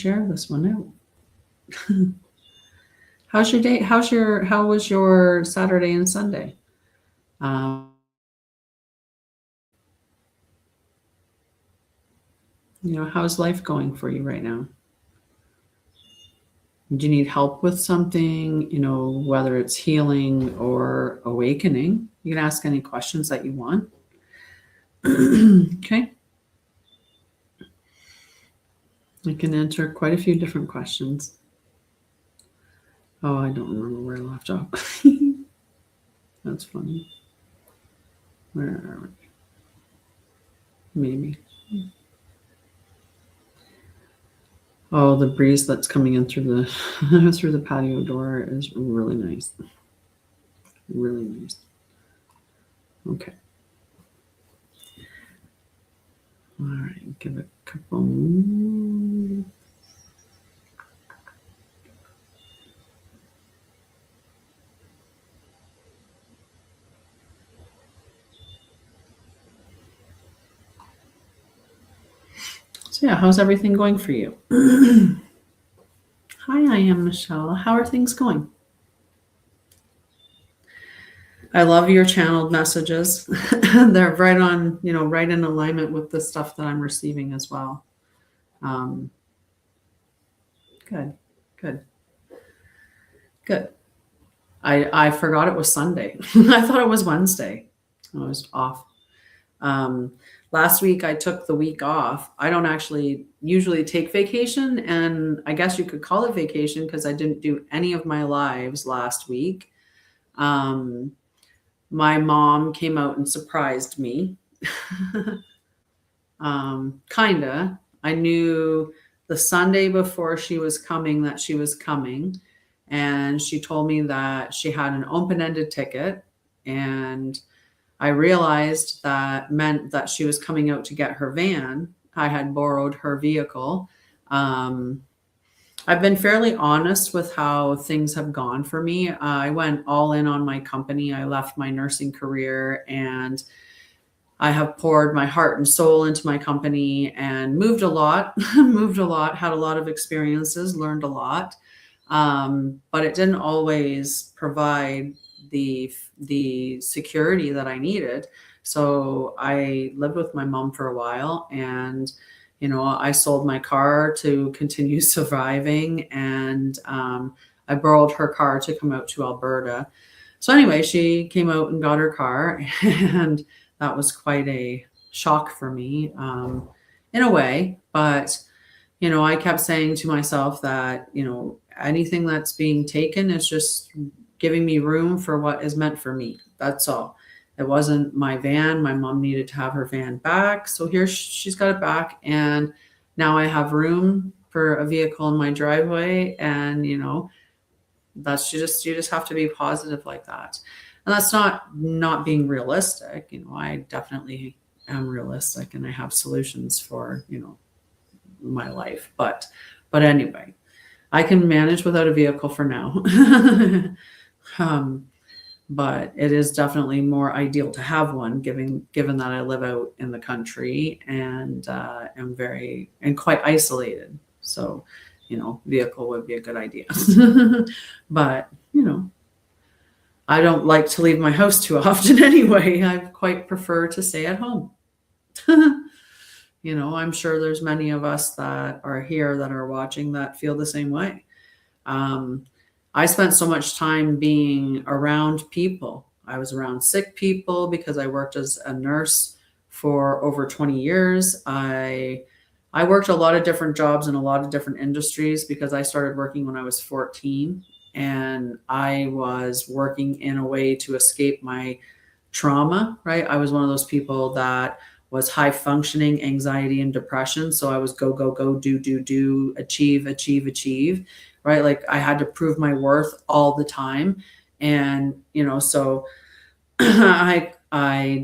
share this one out. How's your day? How was your Saturday and Sunday? How's life going for you right now? Do you need help with something, whether it's healing or awakening? You can ask any questions that you want. Okay. I can answer quite a few different questions. Oh, I don't remember where I left off. That's funny. Where are we? Maybe. Oh, the breeze that's coming in through the through the patio door is really nice. Really nice. Okay. All right, give it a couple more. So yeah, how's everything going for you? Hi, I am Michelle. How are things going? I love your channeled messages. They're right on, right in alignment with the stuff that I'm receiving as well. Good. I forgot it was Sunday. I thought it was Wednesday. I was off. Last week I took the week off. I don't actually usually take vacation, and I guess you could call it vacation because I didn't do any of my lives last week. My mom came out and surprised me. Kinda. I knew the Sunday before she was coming that she was coming, and she told me that she had an open-ended ticket, and I realized that meant that she was coming out to get her van. I had borrowed her vehicle. I've been fairly honest with how things have gone for me. I went all in on my company. I left my nursing career, and I have poured my heart and soul into my company and moved a lot, had a lot of experiences, learned a lot. But it didn't always provide the security that I needed. So I lived with my mom for a while, and I sold my car to continue surviving, and I borrowed her car to come out to Alberta. So anyway, she came out and got her car, and that was quite a shock for me, in a way. But I kept saying to myself that anything that's being taken is just giving me room for what is meant for me. That's all. It wasn't my van. My mom needed to have her van back. So here she's got it back. And now I have room for a vehicle in my driveway. And, that's you just have to be positive like that. And that's not being realistic. I definitely am realistic, and I have solutions for, my life. But anyway, I can manage without a vehicle for now. But it is definitely more ideal to have one, given that I live out in the country and am quite isolated. So, vehicle would be a good idea. But, I don't like to leave my house too often anyway. I quite prefer to stay at home. I'm sure there's many of us that are here that are watching that feel the same way. I spent so much time being around people. I was around sick people because I worked as a nurse for over 20 years. I worked a lot of different jobs in a lot of different industries because I started working when I was 14, and I was working in a way to escape my trauma, right? I was one of those people that was high functioning anxiety and depression. So I was go, do, achieve, right? Like I had to prove my worth all the time. And, so I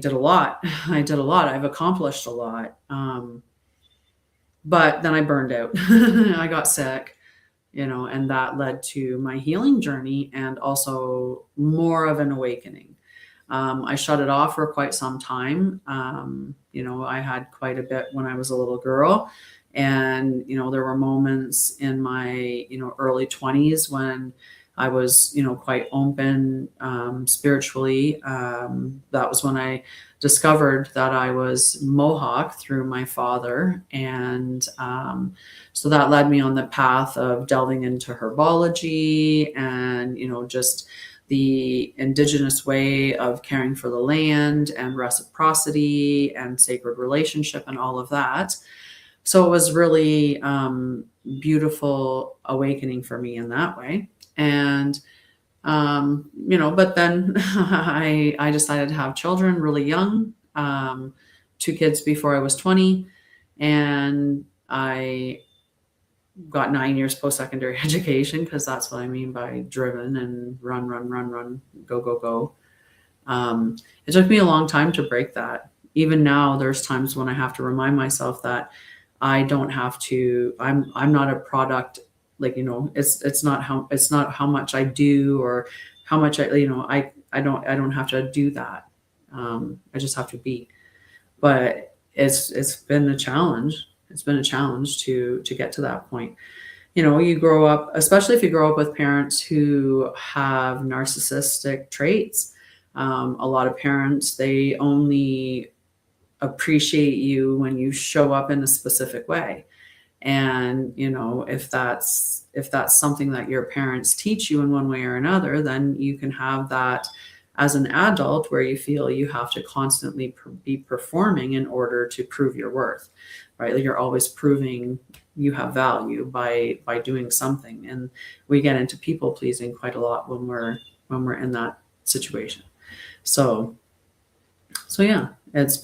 did a lot. I've accomplished a lot. But then I burned out. I got sick, and that led to my healing journey and also more of an awakening. I shut it off for quite some time. I had quite a bit when I was a little girl, And, there were moments in my, early 20s when I was, quite open spiritually. That was when I discovered that I was Mohawk through my father. And so that led me on the path of delving into herbology and, just the indigenous way of caring for the land and reciprocity and sacred relationship and all of that. So it was really beautiful awakening for me in that way. And, but then I decided to have children really young, 2 kids before I was 20. And I got 9 years post-secondary education, because that's what I mean by driven and run, go, go, go. It took me a long time to break that. Even now, there's times when I have to remind myself that I don't have to, I'm not a product, like, it's not how much I do or how much I don't have to do that. I just have to be. But it's been a challenge. It's been a challenge to get to that point. You grow up, especially if you grow up with parents who have narcissistic traits. A lot of parents, they only appreciate you when you show up in a specific way. And, if that's something that your parents teach you in one way or another, then you can have that as an adult where you feel you have to constantly be performing in order to prove your worth, right? Like, you're always proving you have value by doing something. And we get into people pleasing quite a lot when we're in that situation. So yeah, it's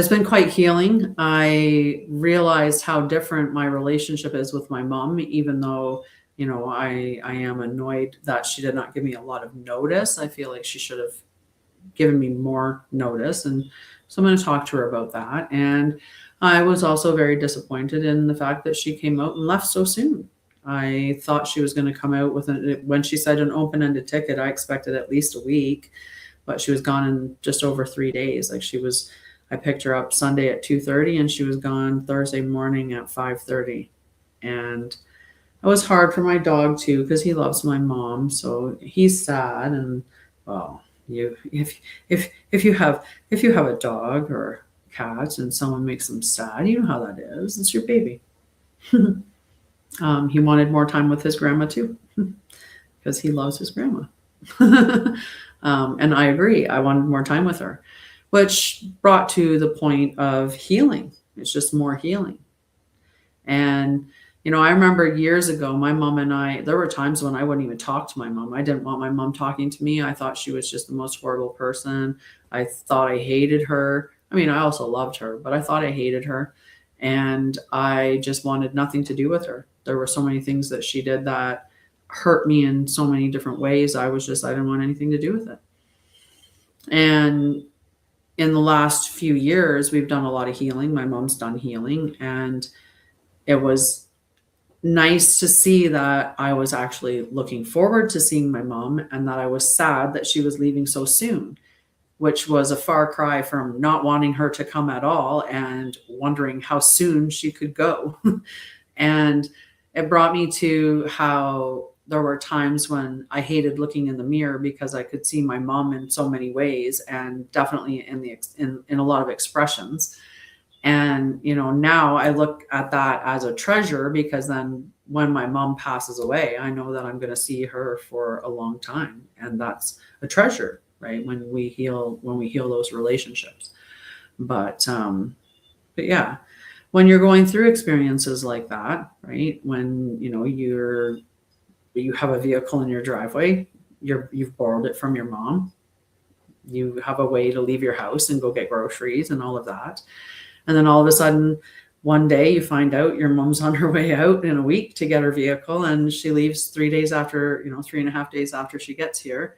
been quite healing. I realized how different my relationship is with my mom, even though, I am annoyed that she did not give me a lot of notice. I feel like she should have given me more notice. And so I'm going to talk to her about that. And I was also very disappointed in the fact that she came out and left so soon. I thought she was going to come out with when she said an open-ended ticket, I expected at least a week. But she was gone in just over 3 days. Like, I picked her up Sunday at 2:30 and she was gone Thursday morning at 5:30. And it was hard for my dog too, because he loves my mom. So he's sad. And well, if you have a dog or a cat and someone makes them sad, you know how that is. It's your baby. He wanted more time with his grandma too, because he loves his grandma. And I agree. I wanted more time with her, which brought to the point of healing. It's just more healing. And, I remember years ago, my mom and I, there were times when I wouldn't even talk to my mom. I didn't want my mom talking to me. I thought she was just the most horrible person. I thought I hated her. I mean, I also loved her, but I thought I hated her. And I just wanted nothing to do with her. There were so many things that she did that hurt me in so many different ways. I didn't want anything to do with it. And in the last few years, we've done a lot of healing. My mom's done healing, and it was nice to see that I was actually looking forward to seeing my mom, and that I was sad that she was leaving so soon, which was a far cry from not wanting her to come at all and wondering how soon she could go. And it brought me to how there were times when I hated looking in the mirror, because I could see my mom in so many ways, and definitely in a lot of expressions. And, now I look at that as a treasure, because then when my mom passes away, I know that I'm going to see her for a long time. And that's a treasure, right? When we heal those relationships. But yeah, when you're going through experiences like that, right? When, you have a vehicle in your driveway, you've borrowed it from your mom. You have a way to leave your house and go get groceries and all of that. And then all of a sudden, one day you find out your mom's on her way out in a week to get her vehicle, and she leaves 3 days after, 3.5 days after she gets here,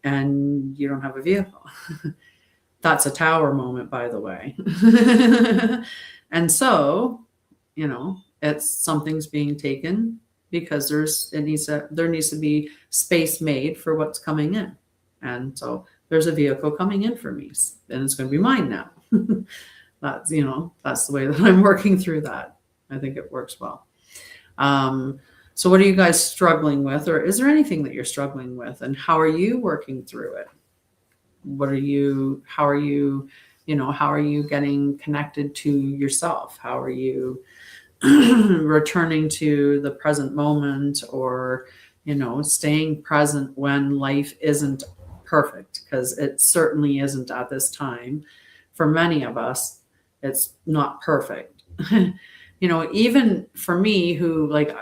and you don't have a vehicle. That's a tower moment, by the way. And so, it's something's being taken, because there needs to be space made for what's coming in. And so there's a vehicle coming in for me, and it's going to be mine now. that's, that's the way that I'm working through that. I think it works well. So what are you guys struggling with, or is there anything that you're struggling with, and how are you working through it? How are you getting connected to yourself? How are you returning to the present moment, or, staying present when life isn't perfect? Because it certainly isn't at this time. For many of us, it's not perfect. Even for me, who, like,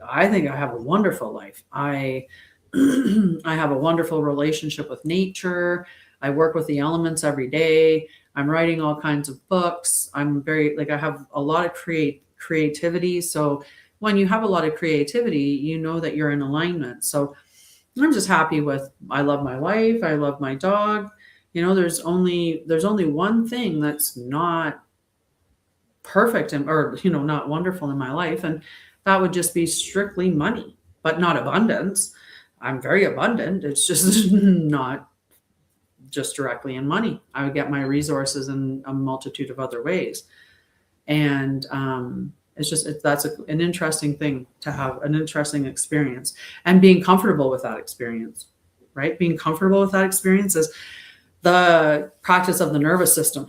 I think I have a wonderful life. I have a wonderful relationship with nature. I work with the elements every day. I'm writing all kinds of books. I'm very, like, I have a lot of creativity. So when you have a lot of creativity, you know that you're in alignment. So I'm just happy with, I love my wife. I love my dog. There's only one thing that's not perfect or not wonderful in my life. And that would just be strictly money, but not abundance. I'm very abundant. It's just not just directly in money. I would get my resources in a multitude of other ways. And that's an interesting thing to have, an interesting experience, and being comfortable with that experience, right? Being comfortable with that experience is the practice of the nervous system.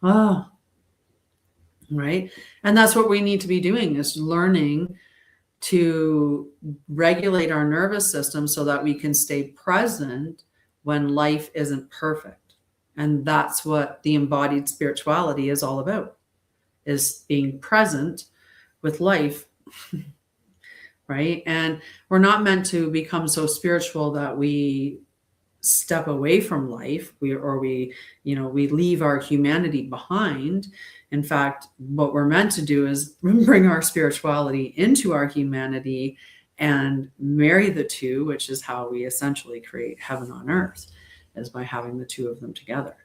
Oh, right. And that's what we need to be doing, is learning to regulate our nervous system so that we can stay present when life isn't perfect. And that's what the embodied spirituality is all about, is being present with life. Right. And we're not meant to become so spiritual that we step away from life, we leave our humanity behind. In fact, what we're meant to do is bring our spirituality into our humanity and marry the two, which is how we essentially create heaven on earth, is by having the two of them together.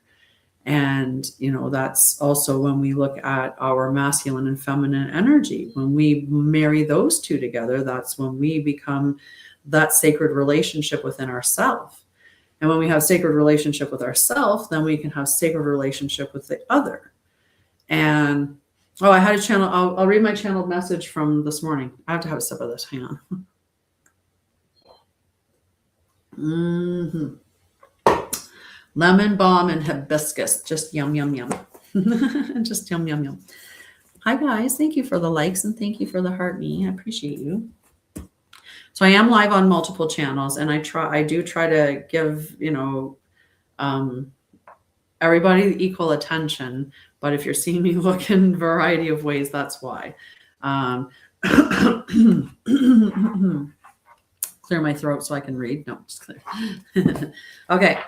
And, that's also when we look at our masculine and feminine energy. When we marry those two together, that's when we become that sacred relationship within ourselves. And when we have sacred relationship with ourselves, then we can have sacred relationship with the other. And, I had a channel. I'll read my channeled message from this morning. I have to have a sip of this. Hang on. Lemon balm and hibiscus. Just yum, yum, yum. Just yum, yum, yum. Hi, guys. Thank you for the likes and thank you for the heart me. I appreciate you. So I am live on multiple channels, and I do try to give, everybody equal attention. But if you're seeing me look in a variety of ways, that's why. Clear my throat so I can read. No, just clear. Okay.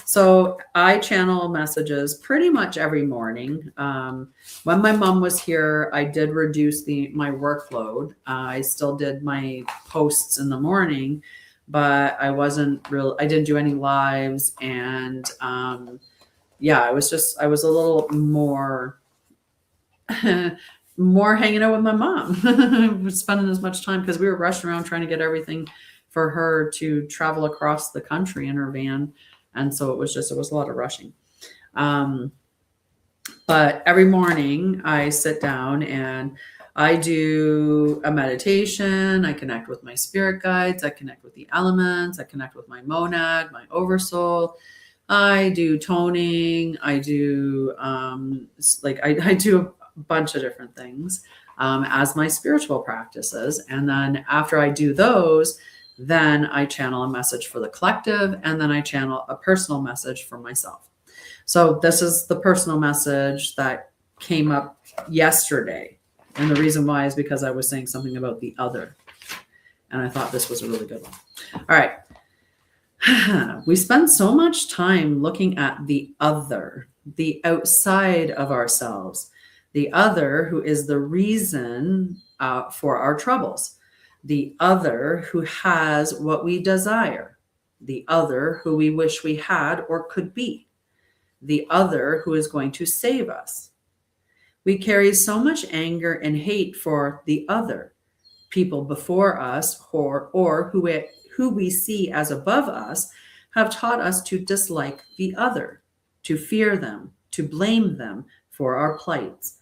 So I channel messages pretty much every morning. When my mom was here, I did reduce my workload. I still did my posts in the morning, but I didn't do any lives. And I was a little more, more hanging out with my mom, spending as much time, because we were rushing around trying to get everything for her to travel across the country in her van. And so it was a lot of rushing. But every morning I sit down and I do a meditation. I connect with my spirit guides. I connect with the elements. I connect with my monad, my oversoul. I do toning. I do, I do a bunch of different things as my spiritual practices. And then after I do those, then I channel a message for the collective, and then I channel a personal message for myself. So this is the personal message that came up yesterday. And the reason why is because I was saying something about the other. And I thought this was a really good one. All right. We spend so much time looking at the other, the outside of ourselves, the other who is the reason for our troubles. The other who has what we desire, the other who we wish we had or could be, the other who is going to save us. We carry so much anger and hate for the other, people before us or who we see as above us have taught us to dislike the other, to fear them, to blame them for our plights.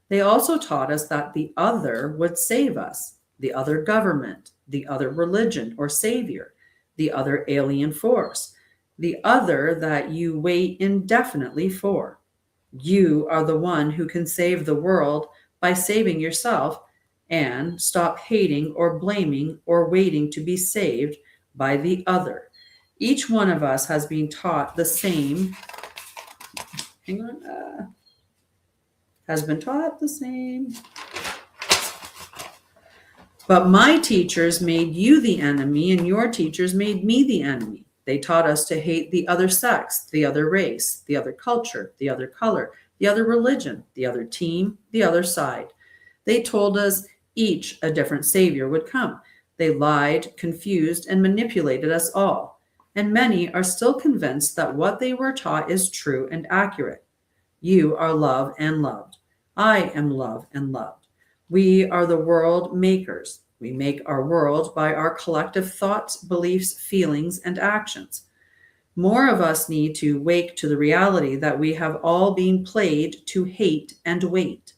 They also taught us that the other would save us, the other government, the other religion or savior, the other alien force, the other that you wait indefinitely for. You are the one who can save the world by saving yourself, and stop hating or blaming or waiting to be saved by the other. Each one of us has been taught the same. Hang on. Has been taught the same. But my teachers made you the enemy, and your teachers made me the enemy. They taught us to hate the other sex, the other race, the other culture, the other color, the other religion, the other team, the other side. They told us each a different savior would come. They lied, confused, and manipulated us all. And many are still convinced that what they were taught is true and accurate. You are love and loved. I am love and loved. We are the world makers. We make our world by our collective thoughts, beliefs, feelings, and actions. More of us need to wake to the reality that we have all been played to hate and wait.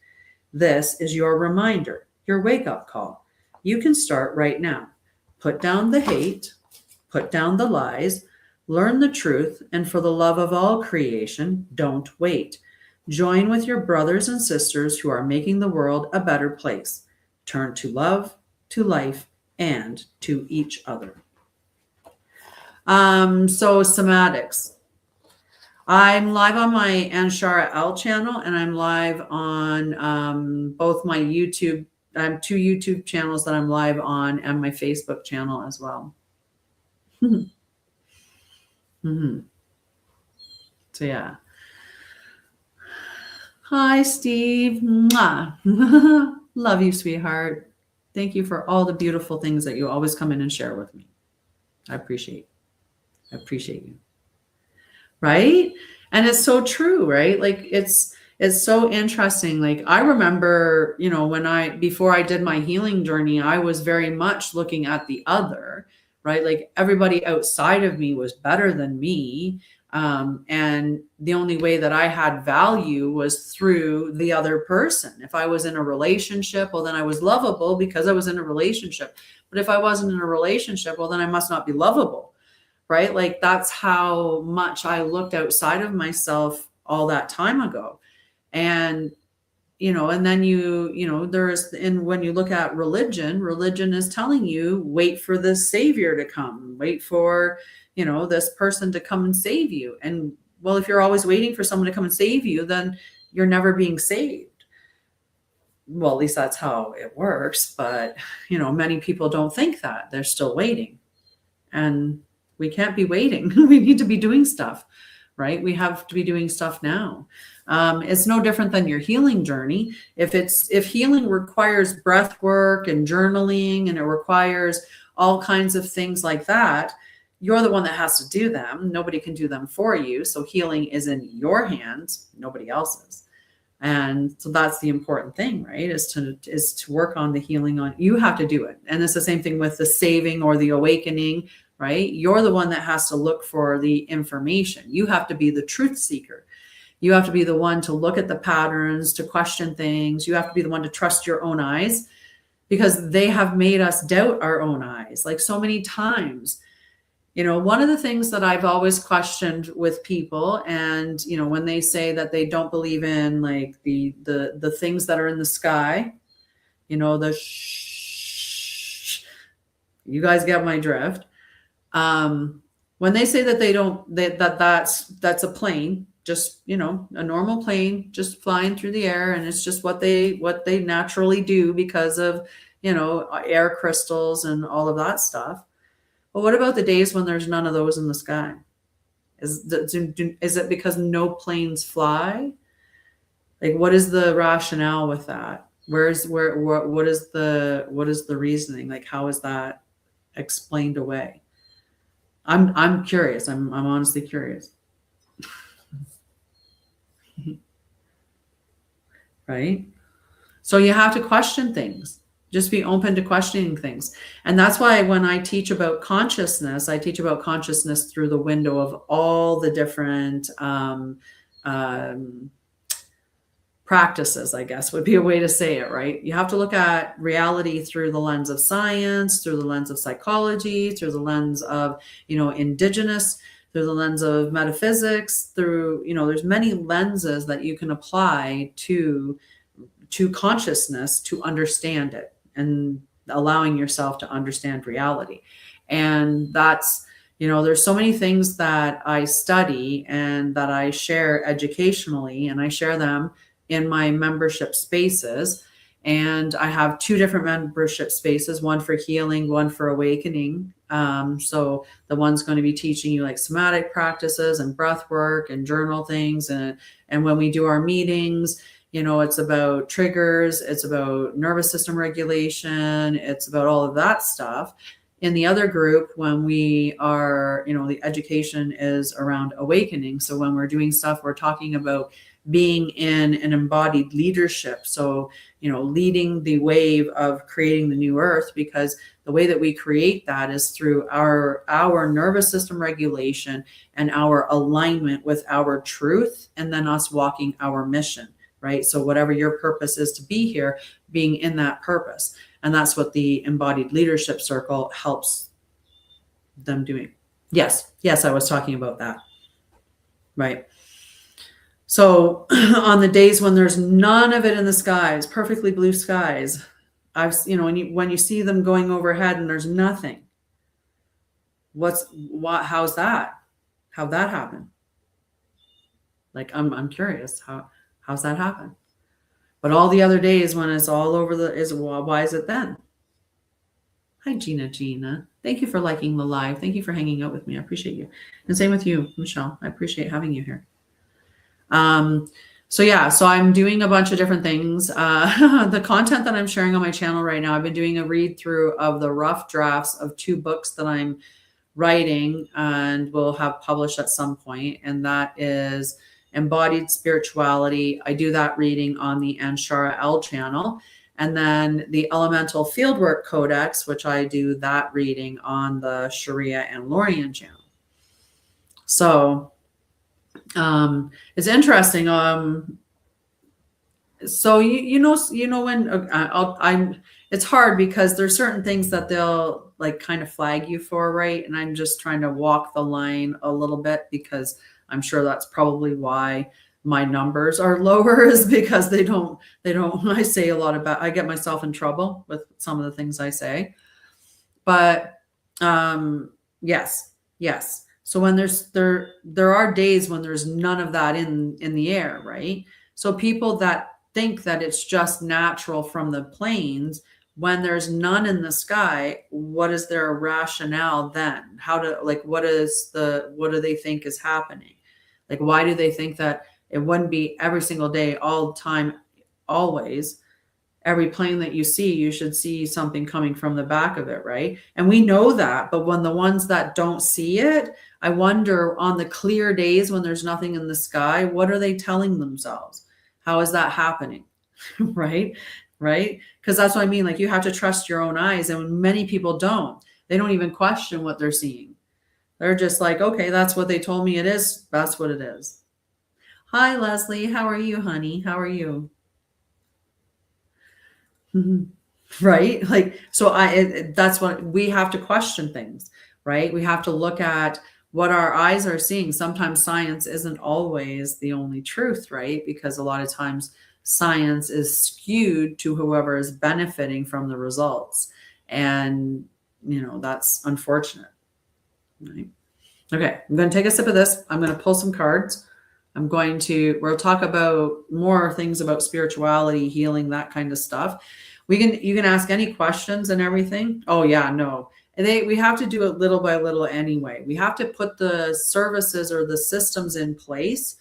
This is your reminder, your wake-up call. You can start right now. Put down the hate, put down the lies, learn the truth, and for the love of all creation, don't wait. Join with your brothers and sisters who are making the world a better place. Turn to love, to life, and to each other. So somatics. I'm live on my Sha'Ryah channel, and I'm live on both my YouTube. I have 2 YouTube channels that I'm live on, and my Facebook channel as well. So yeah. Hi, Steve. Mwah. Love you, sweetheart. Thank you for all the beautiful things that you always come in and share with me. I appreciate you. Right? And it's so true, right? Like it's so interesting. Like I remember, before I did my healing journey, I was very much looking at the other, right? Like everybody outside of me was better than me. And the only way that I had value was through the other person. If I was in a relationship, well, then I was lovable because I was in a relationship. But if I wasn't in a relationship, well, then I must not be lovable, right? Like that's how much I looked outside of myself all that time ago. And, and then when you look at religion is telling you, wait for the savior to come, wait for, this person to come and save you. And well, if you're always waiting for someone to come and save you, then you're never being saved. Well, at least that's how it works. But, many people don't think that. They're still waiting. And we can't be waiting. We need to be doing stuff, right? We have to be doing stuff now. It's no different than your healing journey. If healing requires breath work and journaling, and it requires all kinds of things like that, you're the one that has to do them. Nobody can do them for you. So healing is in your hands, nobody else's. And so that's the important thing, right? Is to work on the healing on, you have to do it. And it's the same thing with the saving or the awakening, right? You're the one that has to look for the information. You have to be the truth seeker. You have to be the one to look at the patterns, to question things. You have to be the one to trust your own eyes, because they have made us doubt our own eyes like so many times. One of the things that I've always questioned with people, and, when they say that they don't believe in like the things that are in the sky, you guys get my drift. When they say that that's a plane, just, a normal plane just flying through the air, and it's just what they naturally do because of, air crystals and all of that stuff. But what about the days when there's none of those in the sky? Is it because no planes fly? Like, what is the rationale with that? What is the reasoning? Like, how is that explained away? I'm curious. I'm honestly curious. Right? So you have to question things. Just be open to questioning things. And that's why when I teach about consciousness, I teach about consciousness through the window of all the different practices, I guess would be a way to say it, right? You have to look at reality through the lens of science, through the lens of psychology, through the lens of, indigenous, through the lens of metaphysics, through, there's many lenses that you can apply to consciousness to understand it, and allowing yourself to understand reality. And that's, there's so many things that I study and that I share educationally, and I share them in my membership spaces. And I have 2 different membership spaces, one for healing, one for awakening. So the one's going to be teaching you like somatic practices and breath work and journal things. And when we do our meetings, it's about triggers, it's about nervous system regulation, it's about all of that stuff. In the other group, when we are, the education is around awakening. So when we're doing stuff, we're talking about being in an embodied leadership. So, leading the wave of creating the new earth, because the way that we create that is through our nervous system regulation and our alignment with our truth, and then us walking our mission, right? So whatever your purpose is to be here, being in that purpose. And that's what the embodied leadership circle helps them doing. Yes, I was talking about that. Right. So on the days when there's none of it in the skies, perfectly blue skies, when you see them going overhead and there's nothing, how's that? How'd that happen? Like, I'm curious, how's that happen? But all the other days when it's all over why is it then? Hi, Gina. Thank you for liking the live. Thank you for hanging out with me. I appreciate you. And same with you, Michelle. I appreciate having you here. So I'm doing a bunch of different things. The content that I'm sharing on my channel right now, I've been doing a read through of the rough drafts of 2 books that I'm writing and will have published at some point. And that is Embodied Spirituality. I do that reading on the Sha'Ryah channel. And then the Elemental Fieldwork Codex, which I do that reading on the Sha'Ryah and Lorian channel. So it's interesting. So when it's hard because there's certain things that they'll like kind of flag you for, right? And I'm just trying to walk the line a little bit, because I'm sure that's probably why my numbers are lower, is because they don't, I say a lot about, I get myself in trouble with some of the things I say, but yes. So when there are days when there's none of that in the air, right? So people that think that it's just natural from the planes, when there's none in the sky, what is their rationale then? What do they think is happening? Like, why do they think that it wouldn't be every single day, all the time, always? Every plane that you see, you should see something coming from the back of it, right? And we know that, but when the ones that don't see it, I wonder, on the clear days when there's nothing in the sky, what are they telling themselves? How is that happening? Right? Because that's what I mean. Like, you have to trust your own eyes. And many people don't. They don't even question what they're seeing. They're just like, okay, that's what they told me it is. That's what it is. Hi, Leslie. How are you, honey? How are you? Right? Like, so that's what we have to question things, right? We have to look at what our eyes are seeing. Sometimes science isn't always the only truth, right? Because a lot of times science is skewed to whoever is benefiting from the results. And, that's unfortunate, right? Okay, I'm going to take a sip of this. I'm going to pull some cards. We'll talk about more things about spirituality, healing, that kind of stuff. You can ask any questions and everything. Oh yeah, no. We have to do it little by little anyway. We have to put the services or the systems in place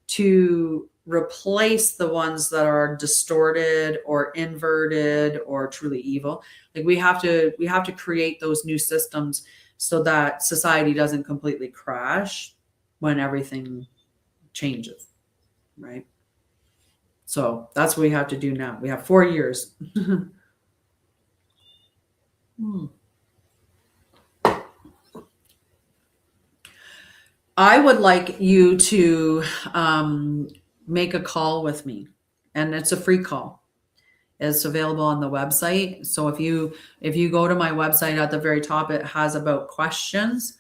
to replace the ones that are distorted or inverted or truly evil. Like, we have to create those new systems so that society doesn't completely crash when everything changes, right? So that's what we have to do now. We have 4 years. I would like you to make a call with me, and it's a free call. It's available on the website. So if you go to my website, at the very top, it has about questions.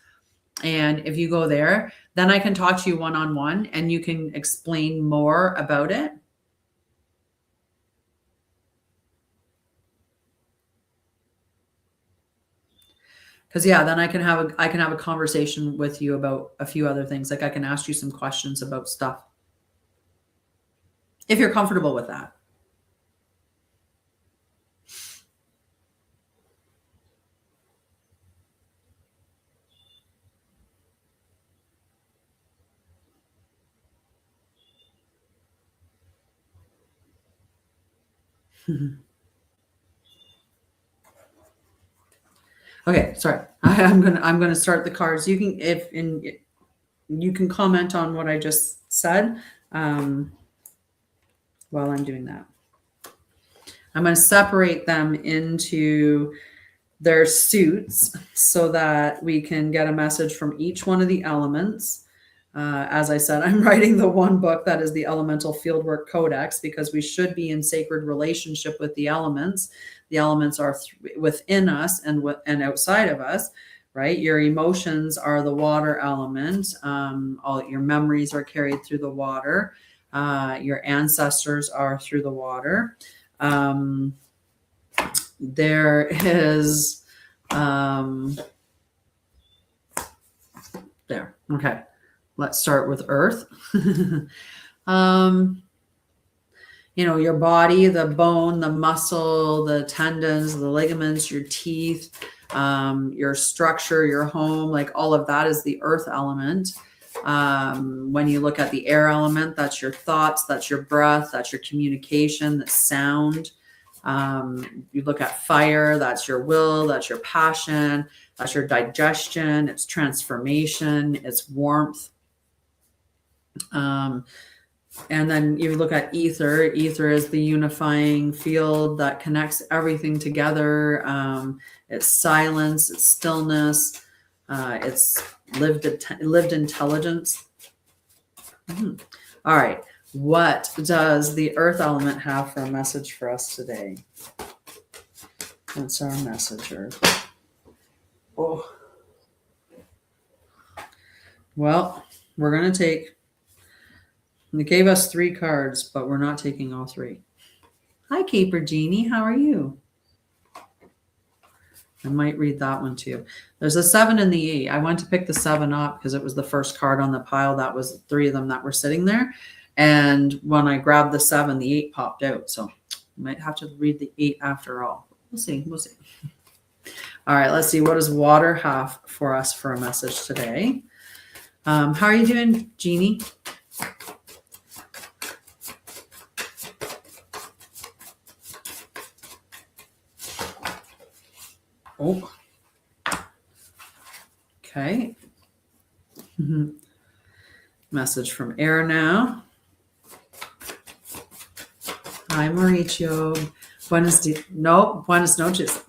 And if you go there, then I can talk to you one-on-one and you can explain more about it. Because yeah, then I can have a conversation with you about a few other things. Like I can ask you some questions about stuff. If you're comfortable with that. Okay, sorry. I'm gonna start the cards. You can you can comment on what I just said while I'm doing that. I'm going to separate them into their suits so that we can get a message from each one of the elements. As I said, I'm writing the one book that is the Elemental Fieldwork Codex, because we should be in sacred relationship with the elements. The elements are within us and outside of us, right? Your emotions are the water element. All your memories are carried through the water. Your ancestors are through the water. There is there. Okay. Let's start with Earth. Your body, the bone, the muscle, the tendons, the ligaments, your teeth, your structure, your home, like all of that is the earth element. When you look at the air element, that's your thoughts, that's your breath, that's your communication, that's sound. You look at fire, that's your will, that's your passion, that's your digestion, it's transformation, it's warmth. And then you look at ether. Ether is the unifying field that connects everything together. It's silence, it's stillness, it's lived intelligence. All right. What does the earth element have for a message for us today? What's our message, Earth? Oh. Well, we're going to take... They gave us 3 cards, but we're not taking all 3. Hi, Caper Genie. How are you? I might read that one too. There's a 7 and the 8. I went to pick the 7 up because it was the first card on the pile. That was 3 of them that were sitting there. And when I grabbed the 7, the 8 popped out. So I might have to read the 8 after all. We'll see. We'll see. All right, let's see. What does water have for us for a message today? How are you doing, Jeannie? Oh, okay. Message from air now. Hi, Mauricio. Buenos noches.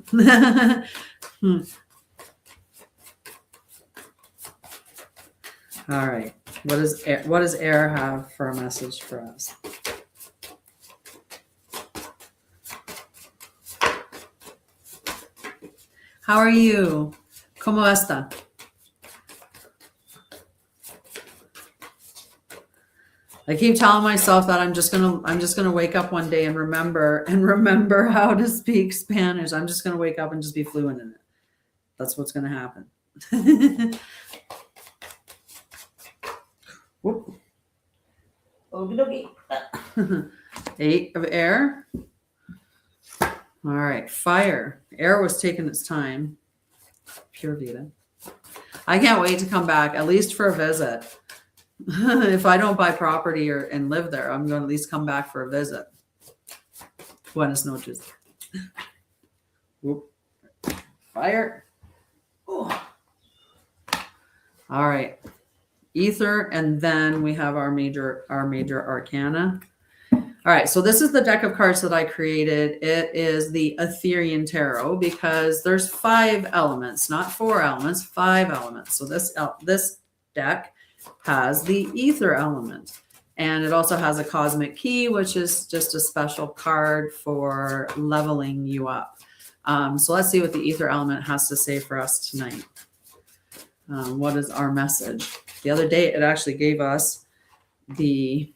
All right. What does air have for a message for us? How are you? ¿Cómo está? I keep telling myself that I'm just gonna wake up one day and remember how to speak Spanish. I'm just gonna wake up and just be fluent in it. That's what's gonna happen. Whoop. Okay. 8 of air. All right, fire. Air was taking its time. Pure Vita. I can't wait to come back, at least for a visit. If I don't buy property and live there, I'm going to at least come back for a visit. Buenas noches. Whoop. Fire. Ooh. All right. Ether, and then we have our major arcana. All right, so this is the deck of cards that I created. It is the Etherian Tarot because there's 5 elements, not 4 elements, 5 elements. So this deck has the ether element. And it also has a cosmic key, which is just a special card for leveling you up. So let's see what the ether element has to say for us tonight. What is our message? The other day, it actually gave us the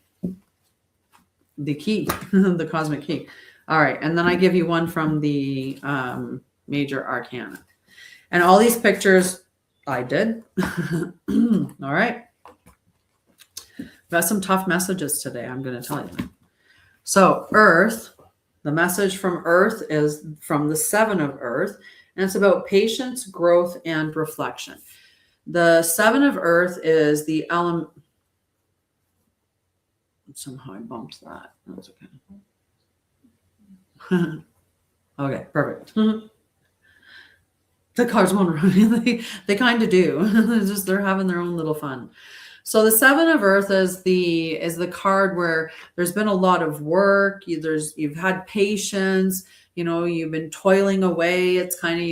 key, the cosmic key. All right. And then I give you one from the major arcana. And all these pictures I did. All right. Got some tough messages today, I'm going to tell you. So Earth, the message from Earth is from the 7 of Earth, and it's about patience, growth, and reflection. The 7 of Earth is the element. Somehow I bumped that. That's okay. Okay, perfect. The cards won't run. They kind of do. They're having their own little fun. So the 7 of Earth is the card where there's been a lot of work. You've had patience. You've been toiling away. It's kind of,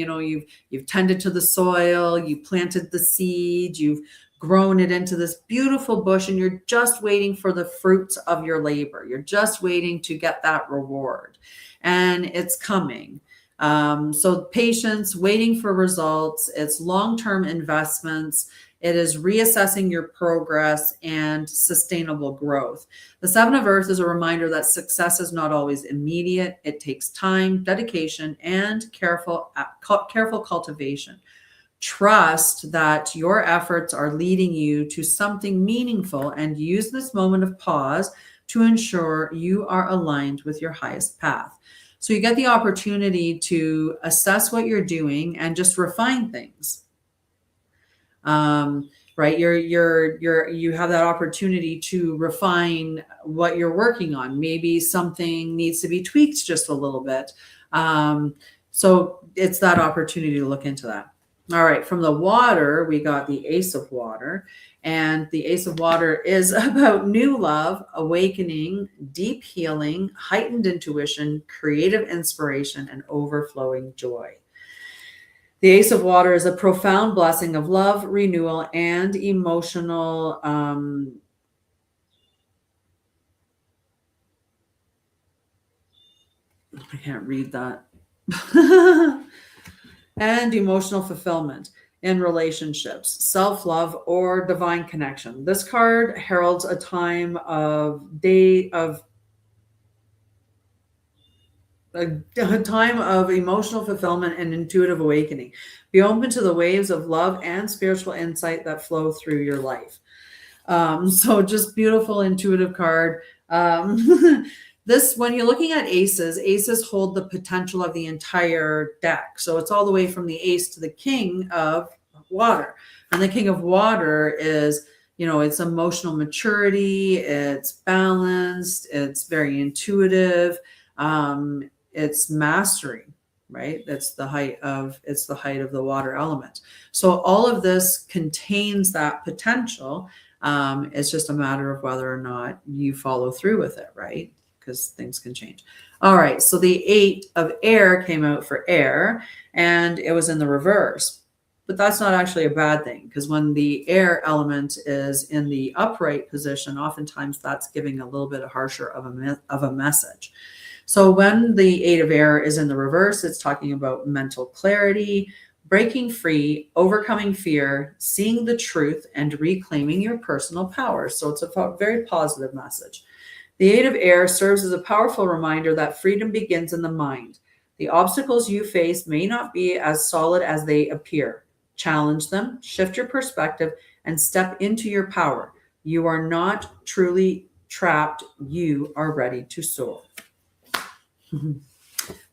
you've tended to the soil. You planted the seed. You've grown it into this beautiful bush, and you're just waiting for the fruits of your labor. You're just waiting to get that reward, and it's coming. So patience, waiting for results. It's long-term investments. It is reassessing your progress and sustainable growth. The 7 of Earth is a reminder that success is not always immediate. It takes time, dedication, and careful cultivation. Trust that your efforts are leading you to something meaningful, and use this moment of pause to ensure you are aligned with your highest path. So you get the opportunity to assess what you're doing and just refine things. Right. You have that opportunity to refine what you're working on. Maybe something needs to be tweaked just a little bit. So it's that opportunity to look into that. All right. From the water, we got the Ace of Water, and the Ace of Water is about new love, awakening, deep healing, heightened intuition, creative inspiration, and overflowing joy. The Ace of Water is a profound blessing of love, renewal, and emotional I can't read that. And emotional fulfillment in relationships, self-love, or divine connection. This card heralds a time of emotional fulfillment and intuitive awakening. Be open to the waves of love and spiritual insight that flow through your life. So just beautiful, intuitive card. When you're looking at aces hold the potential of the entire deck. So it's all the way from the ace to the King of Water. And the King of Water is, it's emotional maturity, it's balanced, it's very intuitive, it's mastery, right? It's the height of the water element. So all of this contains that potential. It's just a matter of whether or not you follow through with it, right? Because things can change. All right. So the 8 of Air came out for air, and it was in the reverse. But that's not actually a bad thing, because when the air element is in the upright position, oftentimes that's giving a little bit harsher of a message. So when the 8 of Air is in the reverse, it's talking about mental clarity, breaking free, overcoming fear, seeing the truth, and reclaiming your personal power. So it's a very positive message. The 8 of Air serves as a powerful reminder that freedom begins in the mind. The obstacles you face may not be as solid as they appear. Challenge them, shift your perspective, and step into your power. You are not truly trapped. You are ready to soar.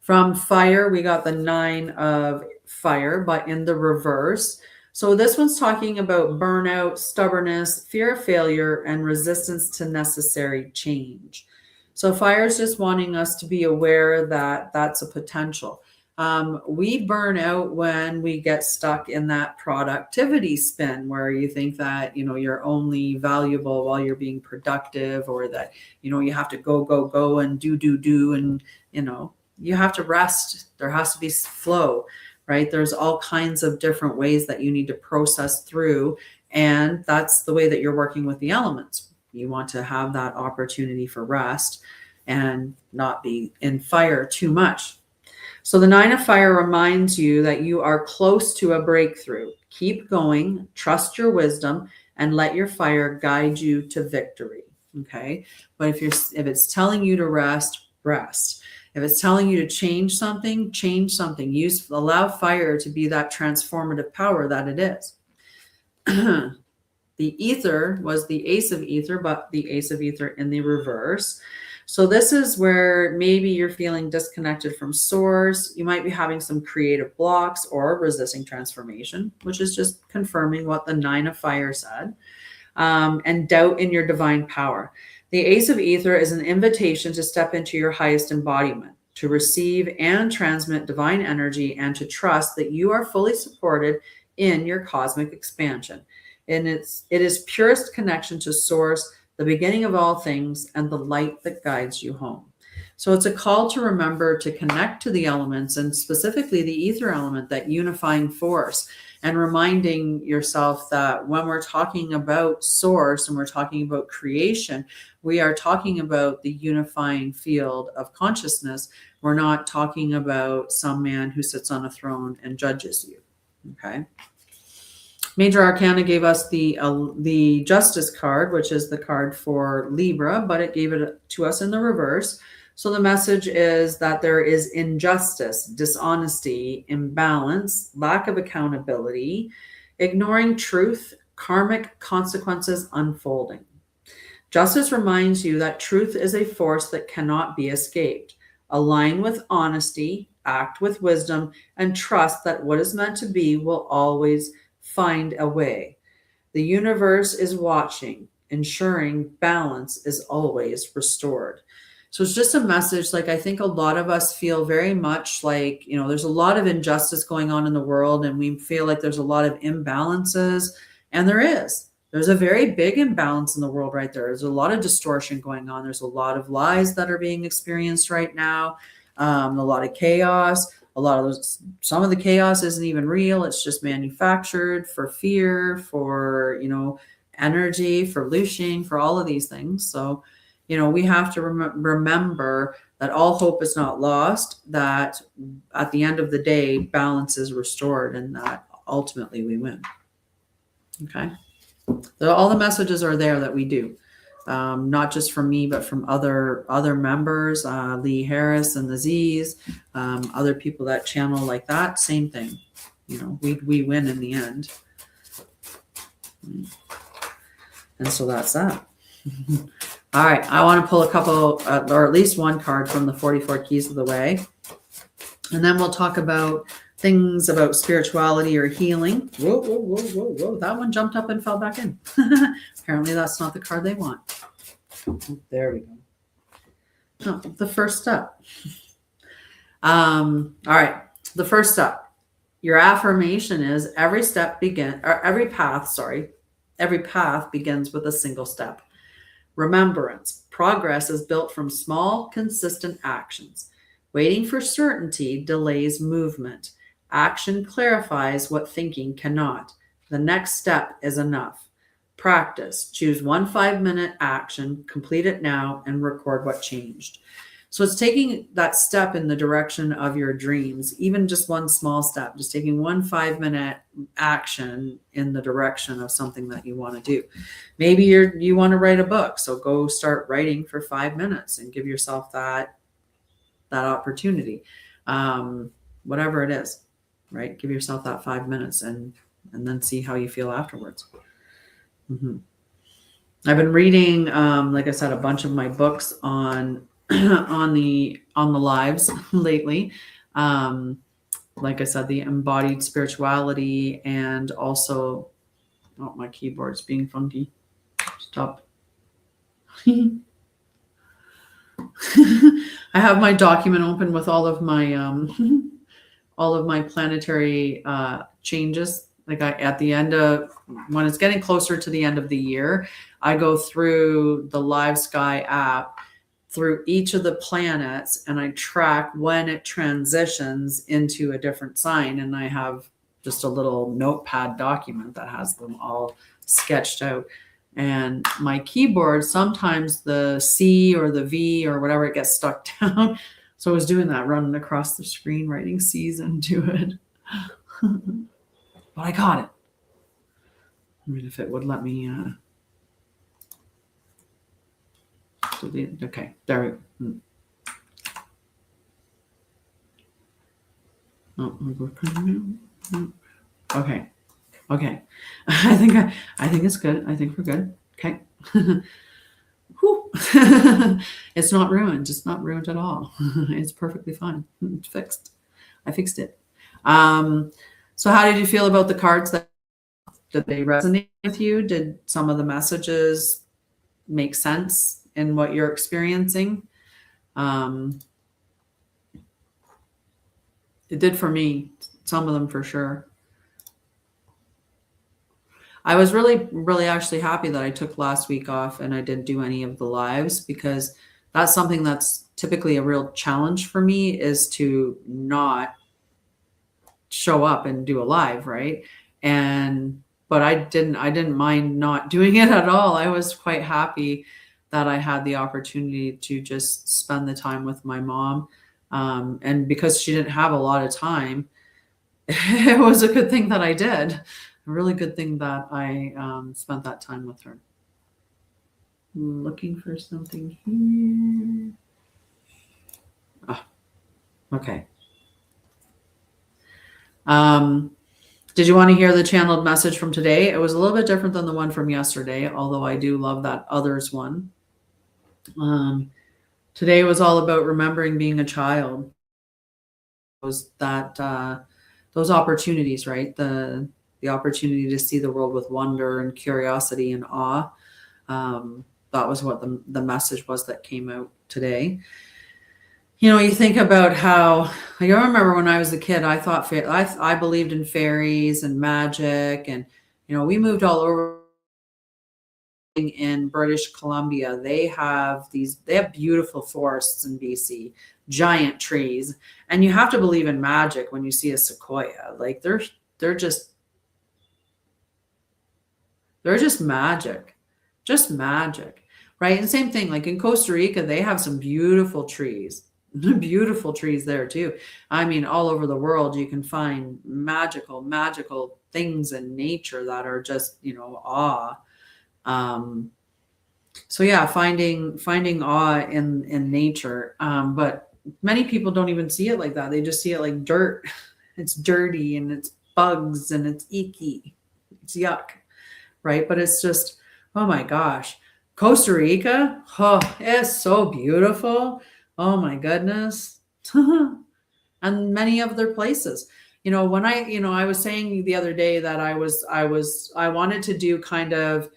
From Fire, we got the 9 of Fire, but in the reverse. So this one's talking about burnout, stubbornness, fear of failure, and resistance to necessary change. So Fire is just wanting us to be aware that that's a potential. We burn out when we get stuck in that productivity spin where you think that, you're only valuable while you're being productive, or that, you have to go and do. And, you have to rest. There has to be flow, right? There's all kinds of different ways that you need to process through And that's the way that you're working with the elements. You want to have that opportunity for rest and not be in fire too much. So the 9 of fire reminds you that you are close to a breakthrough. Keep going, trust your wisdom, and let your fire guide you to victory. Okay. But if it's telling you to rest, rest. If it's telling you to change something, change something. Allow fire to be that transformative power that it is. The ether was the ace of ether, but the ace of ether in the reverse. So this is where maybe you're feeling disconnected from source. You might be having some creative blocks or resisting transformation, which is just confirming what the 9 of fire said, and doubt in your divine power. The ace of ether is an invitation to step into your highest embodiment, to receive and transmit divine energy, and to trust that you are fully supported in your cosmic expansion. And it is purest connection to source, the beginning of all things, and the light that guides you home. So it's a call to remember to connect to the elements, and specifically the ether element, that unifying force, and reminding yourself that when we're talking about source and we're talking about creation, we are talking about the unifying field of consciousness. We're not talking about some man who sits on a throne and judges you. Okay. Major Arcana gave us the Justice card, which is the card for Libra, but it gave it to us in the reverse. So the message is that there is injustice, dishonesty, imbalance, lack of accountability, ignoring truth, karmic consequences unfolding. Justice reminds you that truth is a force that cannot be escaped. Align with honesty, act with wisdom, and trust that what is meant to be will always find a way. The universe is watching, ensuring balance is always restored. So it's just a message. Like, I think a lot of us feel very much like, there's a lot of injustice going on in the world, and we feel like there's a lot of imbalances, and there's a very big imbalance in the world right there. There's a lot of distortion going on. There's a lot of lies that are being experienced right now. A lot of chaos. Some of the chaos isn't even real. It's just manufactured for fear, for, energy, for looshing, for all of these things. So, we have to remember that all hope is not lost, that at the end of the day, balance is restored, and that ultimately we win. Okay. So all the messages are there that we do. Not just from me, but from other members, Lee Harris and the Z's, other people that channel like that, same thing. We win in the end. And so that's that. All right. I want to pull a couple, or at least one card from the 44 Keys of the Way. And then we'll talk about things about spirituality or healing. Whoa. That one jumped up and fell back in. Apparently that's not the card they want. There we go. Oh, the first step. All right. The first step. Your affirmation is every path begins with a single step. Remembrance. Progress is built from small, consistent actions. Waiting for certainty delays movement. Action clarifies what thinking cannot. The next step is enough. Practice. Choose one 5-minute action, complete it now, and record what changed. So it's taking that step in the direction of your dreams, even just one small step, just taking one 5-minute action in the direction of something that you want to do. Maybe you want to write a book, so go start writing for 5 minutes and give yourself that opportunity. Whatever it is, right? Give yourself that 5 minutes and then see how you feel afterwards. Mm-hmm. I've been reading, like I said, a bunch of my books on the lives lately. Like I said, the Embodied Spirituality, and also, my keyboard's being funky. Stop. I have my document open with all of my planetary changes. Like at the end of, when it's getting closer to the end of the year, I go through the Live Sky app through each of the planets, and I track when it transitions into a different sign. And I have just a little notepad document that has them all sketched out. And my keyboard, sometimes the C or the V or whatever, it gets stuck down. So I was doing that, running across the screen, writing C's into it. But I got it. I mean, if it would let me delete. Okay, there we go. Oh, okay. Okay. I think it's good. I think we're good. Okay. Whew. It's not ruined. It's not ruined at all. It's perfectly fine. It's fixed. I fixed it. So how did you feel about the cards? Did they resonate with you? Did some of the messages make sense in what you're experiencing? It did for me, some of them for sure. I was really actually happy that I took last week off and I didn't do any of the lives, because that's something that's typically a real challenge for me, is to not show up and do a live, right? But I didn't mind not doing it at all. I was quite happy that I had the opportunity to just spend the time with my mom. And because she didn't have a lot of time, it was a good thing that I did. A really good thing that I spent that time with her. I'm looking for something here. Okay. Did you want to hear the channeled message from today? It was a little bit different than the one from yesterday, although I do love that others one. Today was all about remembering being a child. Was that those opportunities, right? The opportunity to see the world with wonder and curiosity and awe. That was what the message was that came out today. You know, you think about how, like, I remember when I was a kid, I thought I believed in fairies and magic, and you know, we moved all over. In British Columbia, they have beautiful forests in BC, giant trees, and you have to believe in magic when you see a sequoia. Like they're just magic, right? And same thing, like in Costa Rica, they have some beautiful trees. Beautiful trees there too. I mean, all over the world, you can find magical things in nature that are just, you know, awe. So yeah, finding awe in nature. But many people don't even see it like that. They just see it like dirt. It's dirty and it's bugs and it's icky. It's yuck, right? But it's just, oh my gosh, Costa Rica, oh, it's so beautiful. Oh my goodness. And many other places. You know, when I was saying the other day that I wanted to do kind of,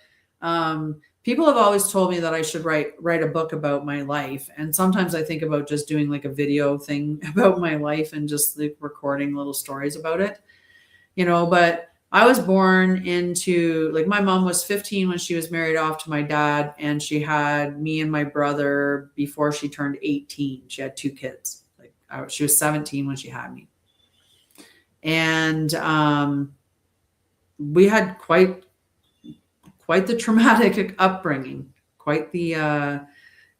people have always told me that I should write a book about my life. And sometimes I think about just doing like a video thing about my life and just like recording little stories about it, you know. But I was born into, like, my mom was 15 when she was married off to my dad, and she had me and my brother before she turned 18. She had 2 kids. Like she was 17 when she had me. And we had quite the traumatic upbringing, quite the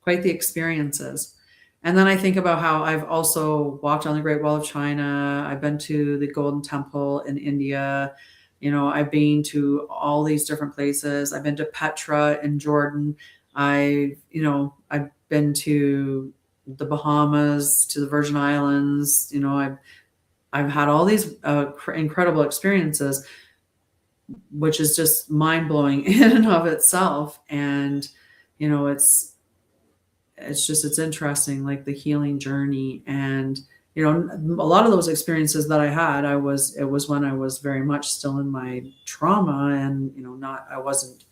experiences. And then I think about how I've also walked on the Great Wall of China. I've been to the Golden Temple in India. You know, I've been to all these different places. I've been to Petra in Jordan. I've been to the Bahamas, to the Virgin Islands. You know, I've had all these incredible experiences, which is just mind blowing in and of itself. And, you know, it's interesting, like the healing journey. And, you know, a lot of those experiences that I had, it was when I was very much still in my trauma, and, you know, I wasn't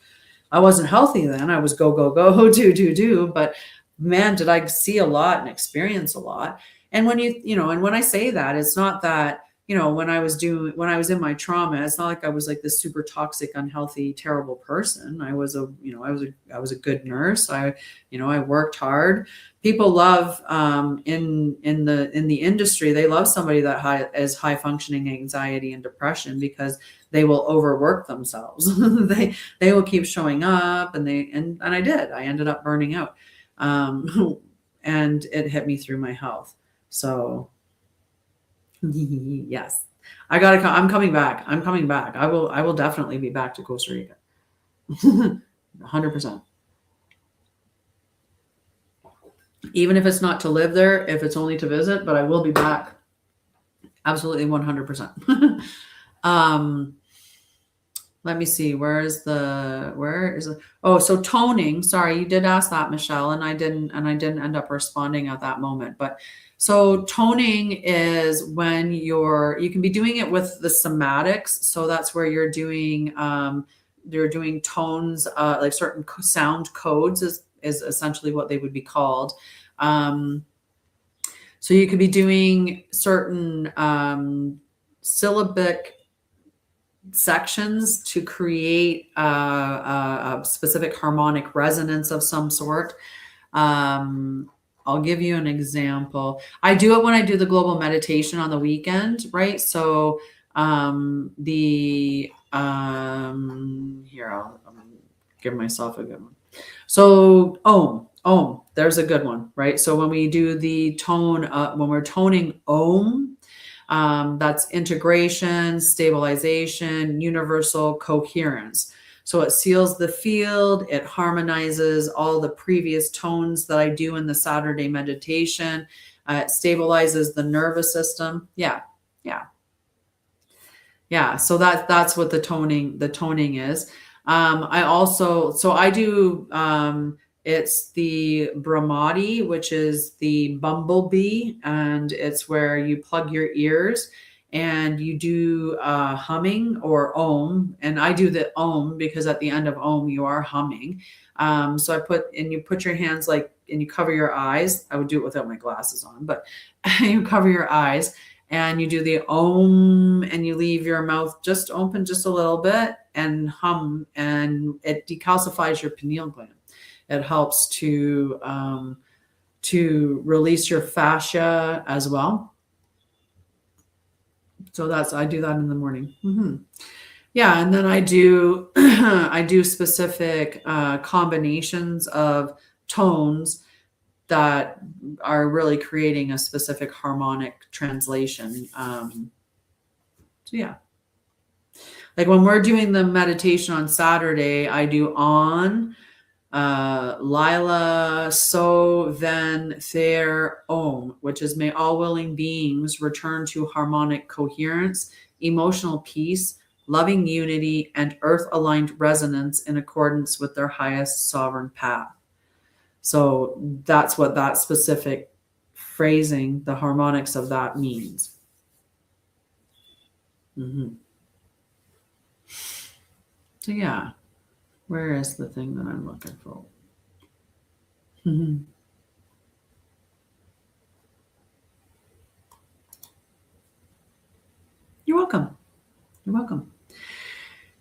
healthy then. I was go, do. But man, did I see a lot and experience a lot. And when and when I say that, it's not that when I was in my trauma, it's not like I was like this super toxic, unhealthy, terrible person. I was I was a good nurse. I worked hard. People love, in the industry, they love somebody that is high functioning anxiety and depression, because they will overwork themselves. They will keep showing up, and I did. I ended up burning out. And it hit me through my health. So yes, I'm coming back. I will definitely be back to Costa Rica. 100%. Even if it's not to live there, if it's only to visit, but I will be back. Absolutely 100%. Let me see. So toning. Sorry, you did ask that, Michelle, and I didn't end up responding at that moment. But so toning is when you can be doing it with the somatics. So that's where you're doing tones, like certain sound codes is essentially what they would be called. So you could be doing certain syllabic sections to create a specific harmonic resonance of some sort. I'll give you an example. I do it when I do the global meditation on the weekend, right? So here, I'll give myself a good one. So Om, there's a good one, right? So when we do the tone, when we're toning Om, that's integration, stabilization, universal coherence. So it seals the field. It harmonizes all the previous tones that I do in the Saturday meditation. It stabilizes the nervous system. Yeah. So that's what the toning is. I do, it's the Brahmadi, which is the bumblebee, and it's where you plug your ears and you do humming or Om. And I do the Om because at the end of Om, you are humming. So you put your hands and you cover your eyes. I would do it without my glasses on, but you cover your eyes and you do the Om, and you leave your mouth just open just a little bit and hum, and it decalcifies your pineal gland. It helps to release your fascia as well. So I do that in the morning. Mm-hmm. Yeah, and then I do specific combinations of tones that are really creating a specific harmonic translation. So yeah. Like when we're doing the meditation on Saturday, I do on, Lila, So, Then, There, Om, which is may all willing beings return to harmonic coherence, emotional peace, loving unity, and earth-aligned resonance in accordance with their highest sovereign path. So that's what that specific phrasing, the harmonics of that means. Mm-hmm. So yeah, where is the thing that I'm looking for? Mm-hmm. You're welcome. You're welcome.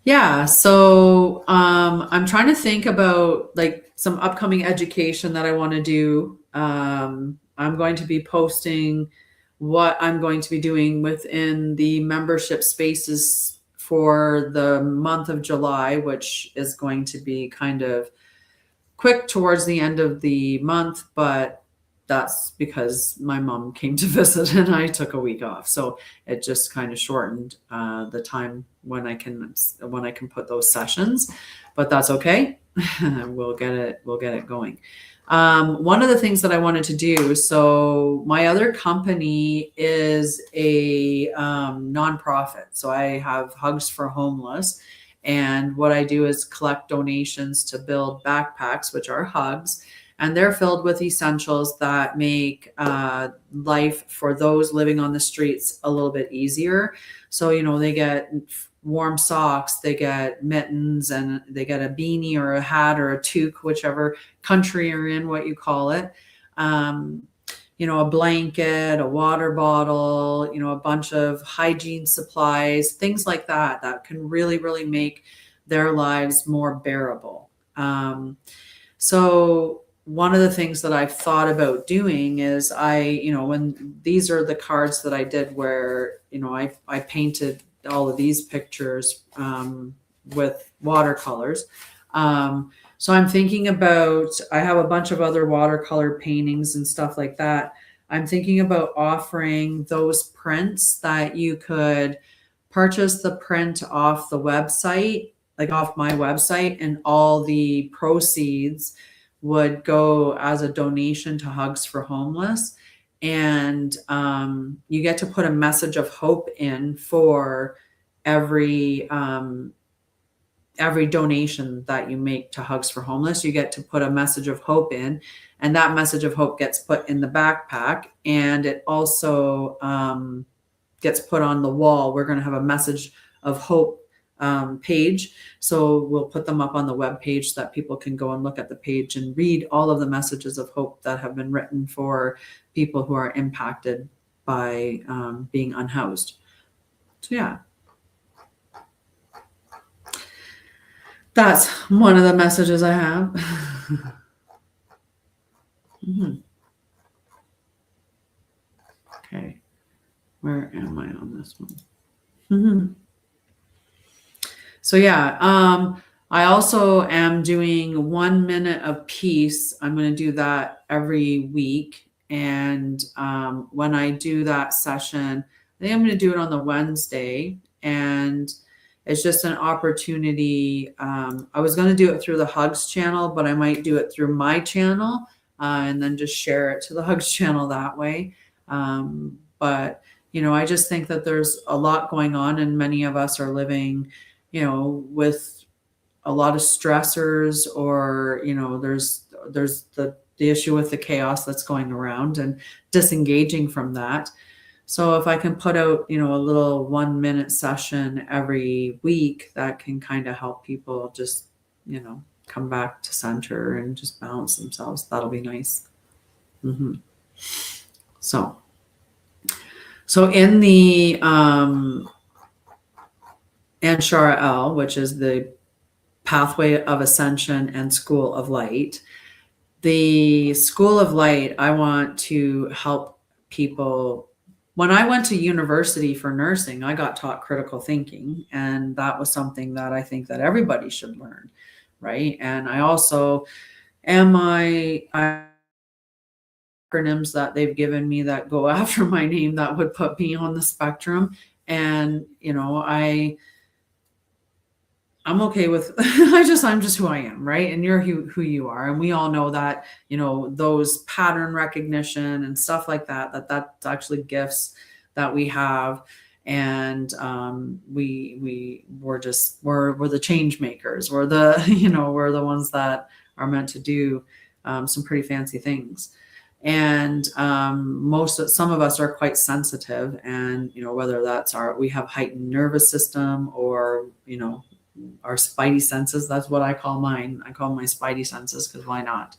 Yeah. So I'm trying to think about like some upcoming education that I want to do. I'm going to be posting what I'm going to be doing within the membership spaces for the month of July, which is going to be kind of quick towards the end of the month, but that's because my mom came to visit and I took a week off. So it just kind of shortened the time when I can put those sessions, but that's okay. We'll get it going. One of the things that I wanted to do, so my other company is a nonprofit. So I have Hugs for Homeless. And what I do is collect donations to build backpacks, which are hugs. And they're filled with essentials that make life for those living on the streets a little bit easier. So, they get warm socks, they get mittens, and they get a beanie or a hat or a toque, whichever country you're in, what you call it. a blanket, a water bottle, a bunch of hygiene supplies, things like that, that can really, really make their lives more bearable. So one of the things that I've thought about doing is when these are the cards that I did where, I painted all of these pictures with watercolors. So I'm thinking about, I have a bunch of other watercolor paintings and stuff like that. I'm thinking about offering those prints that you could purchase the print off the website, like off my website, and all the proceeds would go as a donation to Hugs for Homeless. And you get to put a message of hope in for every donation that you make to Hugs for Homeless. You get to put a message of hope in, and that message of hope gets put in the backpack, and it also gets put on the wall. We're going to have a message of hope page. So we'll put them up on the web page so that people can go and look at the page and read all of the messages of hope that have been written for people who are impacted by being unhoused. So yeah. That's one of the messages I have. Mm-hmm. Okay. Where am I on this one? Mm-hmm. So yeah, I also am doing 1 minute of peace. I'm going to do that every week. And when I do that session, I think I'm going to do it on the Wednesday. And it's just an opportunity. I was going to do it through the Hugs channel, but I might do it through my channel and then just share it to the Hugs channel that way. But, I just think that there's a lot going on, and many of us are living, with a lot of stressors, or, there's the issue with the chaos that's going around and disengaging from that. So if I can put out, a little 1 minute session every week, that can kind of help people just, come back to center and just balance themselves. That'll be nice. Mm-hmm. So in the and Sha'Ryah, which is the Pathway of Ascension and School of Light. The School of Light, I want to help people. When I went to university for nursing, I got taught critical thinking, and that was something that I think that everybody should learn, right? And I also my acronyms that they've given me that go after my name that would put me on the spectrum. And, I'm okay with, I'm just who I am, right? And you're who you are. And we all know that, those pattern recognition and stuff like that, that's actually gifts that we have. And we're the change makers. We're the, we're the ones that are meant to do some pretty fancy things. And some of us are quite sensitive, and, whether that's we have heightened nervous system, or, our spidey senses. That's what I call mine. I call my spidey senses, because why not?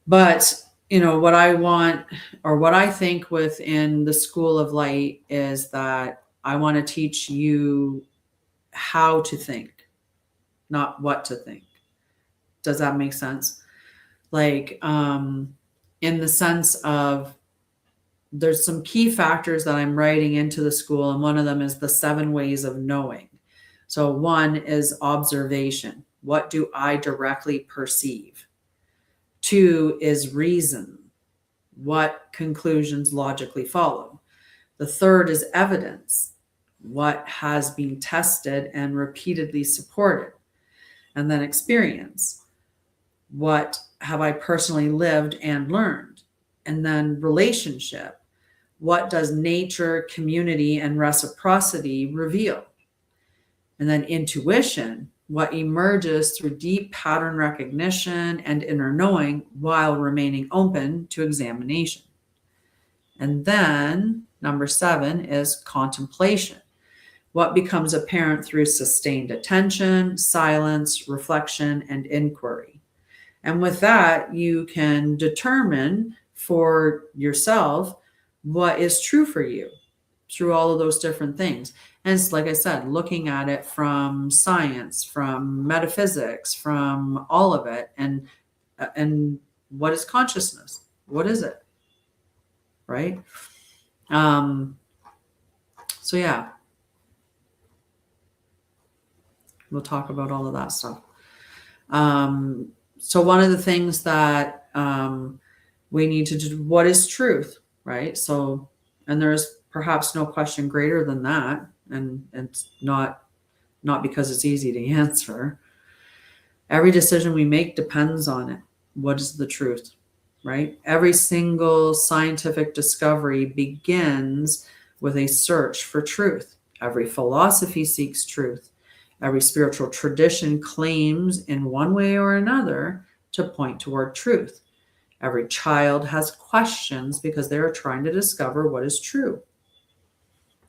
But, what I want, or what I think within the School of Light, is that I want to teach you how to think, not what to think. Does that make sense? Like, in the sense of, there's some key factors that I'm writing into the school, and one of them is the 7 ways of knowing. So 1 is observation. What do I directly perceive? 2 is reason. What conclusions logically follow? The 3rd is evidence. What has been tested and repeatedly supported? And then experience. What have I personally lived and learned? And then relationship. What does nature, community, and reciprocity reveal? And then intuition, what emerges through deep pattern recognition and inner knowing while remaining open to examination. And then number 7 is contemplation, what becomes apparent through sustained attention, silence, reflection, and inquiry. And with that, you can determine for yourself what is true for you through all of those different things. And it's like I said, looking at it from science, from metaphysics, from all of it, and what is consciousness? What is it? Right? So yeah, we'll talk about all of that stuff. So one of the things that we need to do, what is truth, right? So, and there's perhaps no question greater than that, and it's not because it's easy to answer. Every decision we make depends on it. What is the truth, right? Every single scientific discovery begins with a search for truth. Every philosophy seeks truth. Every spiritual tradition claims in one way or another to point toward truth. Every child has questions because they are trying to discover what is true.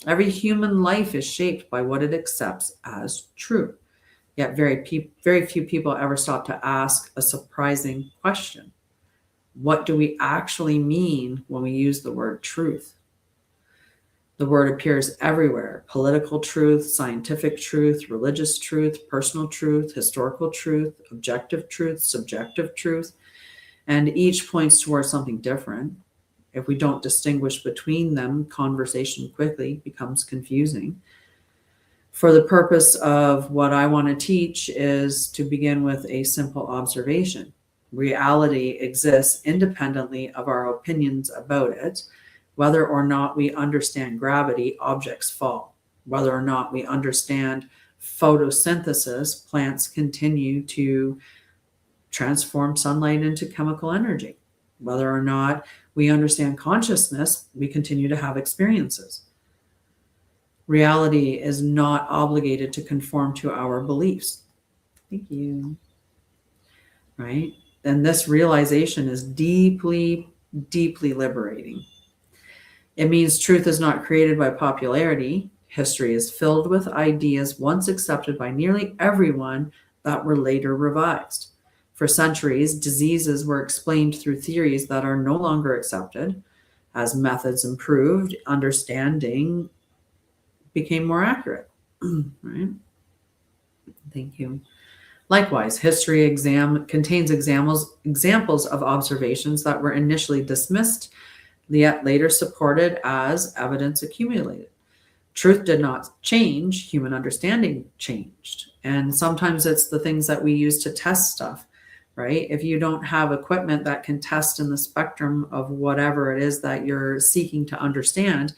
Every human life is shaped by what it accepts as true. Yet very few people ever stop to ask a surprising question. What do we actually mean when we use the word truth? The word appears everywhere: political truth, scientific truth, religious truth, personal truth, historical truth, objective truth, subjective truth, and each points towards something different. If we don't distinguish between them, conversation quickly becomes confusing. For the purpose of what I want to teach is to begin with a simple observation. Reality exists independently of our opinions about it. Whether or not we understand gravity, objects fall. Whether or not we understand photosynthesis, plants continue to transform sunlight into chemical energy. Whether or not we understand consciousness, we continue to have experiences. Reality is not obligated to conform to our beliefs. Thank you. Right? And this realization is deeply, deeply liberating. It means truth is not created by popularity. History is filled with ideas once accepted by nearly everyone that were later revised. For centuries, diseases were explained through theories that are no longer accepted. As methods improved, understanding became more accurate. Right? Thank you. Likewise, history contains examples of observations that were initially dismissed, yet later supported as evidence accumulated. Truth did not change, human understanding changed. And sometimes it's the things that we use to test stuff, right? If you don't have equipment that can test in the spectrum of whatever it is that you're seeking to understand,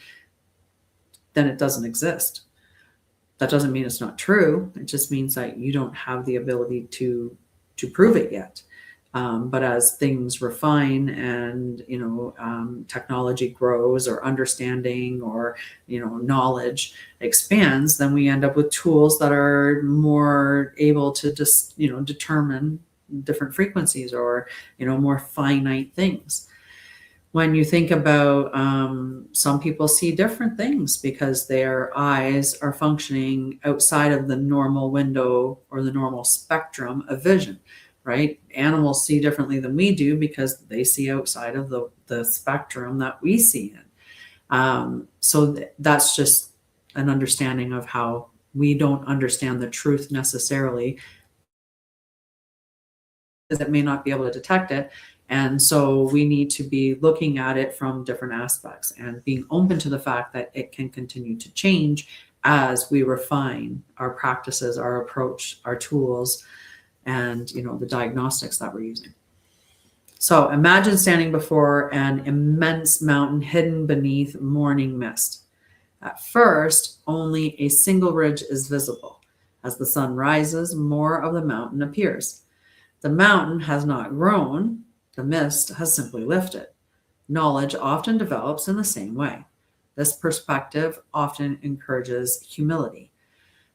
then it doesn't exist. That doesn't mean it's not true. It just means that you don't have the ability to prove it yet. But as things refine and technology grows, or understanding, or knowledge expands, then we end up with tools that are more able to just determine different frequencies, or more finite things. When you think about some people see different things because their eyes are functioning outside of the normal window or the normal spectrum of vision, right? Animals see differently than we do because they see outside of the spectrum that we see in. So that's just an understanding of how we don't understand the truth necessarily, because it may not be able to detect it. And so we need to be looking at it from different aspects and being open to the fact that it can continue to change as we refine our practices, our approach, our tools, and the diagnostics that we're using. So imagine standing before an immense mountain hidden beneath morning mist. At first, only a single ridge is visible. As the sun rises, more of the mountain appears. The mountain has not grown. The mist has simply lifted. Knowledge often develops in the same way. This perspective often encourages humility.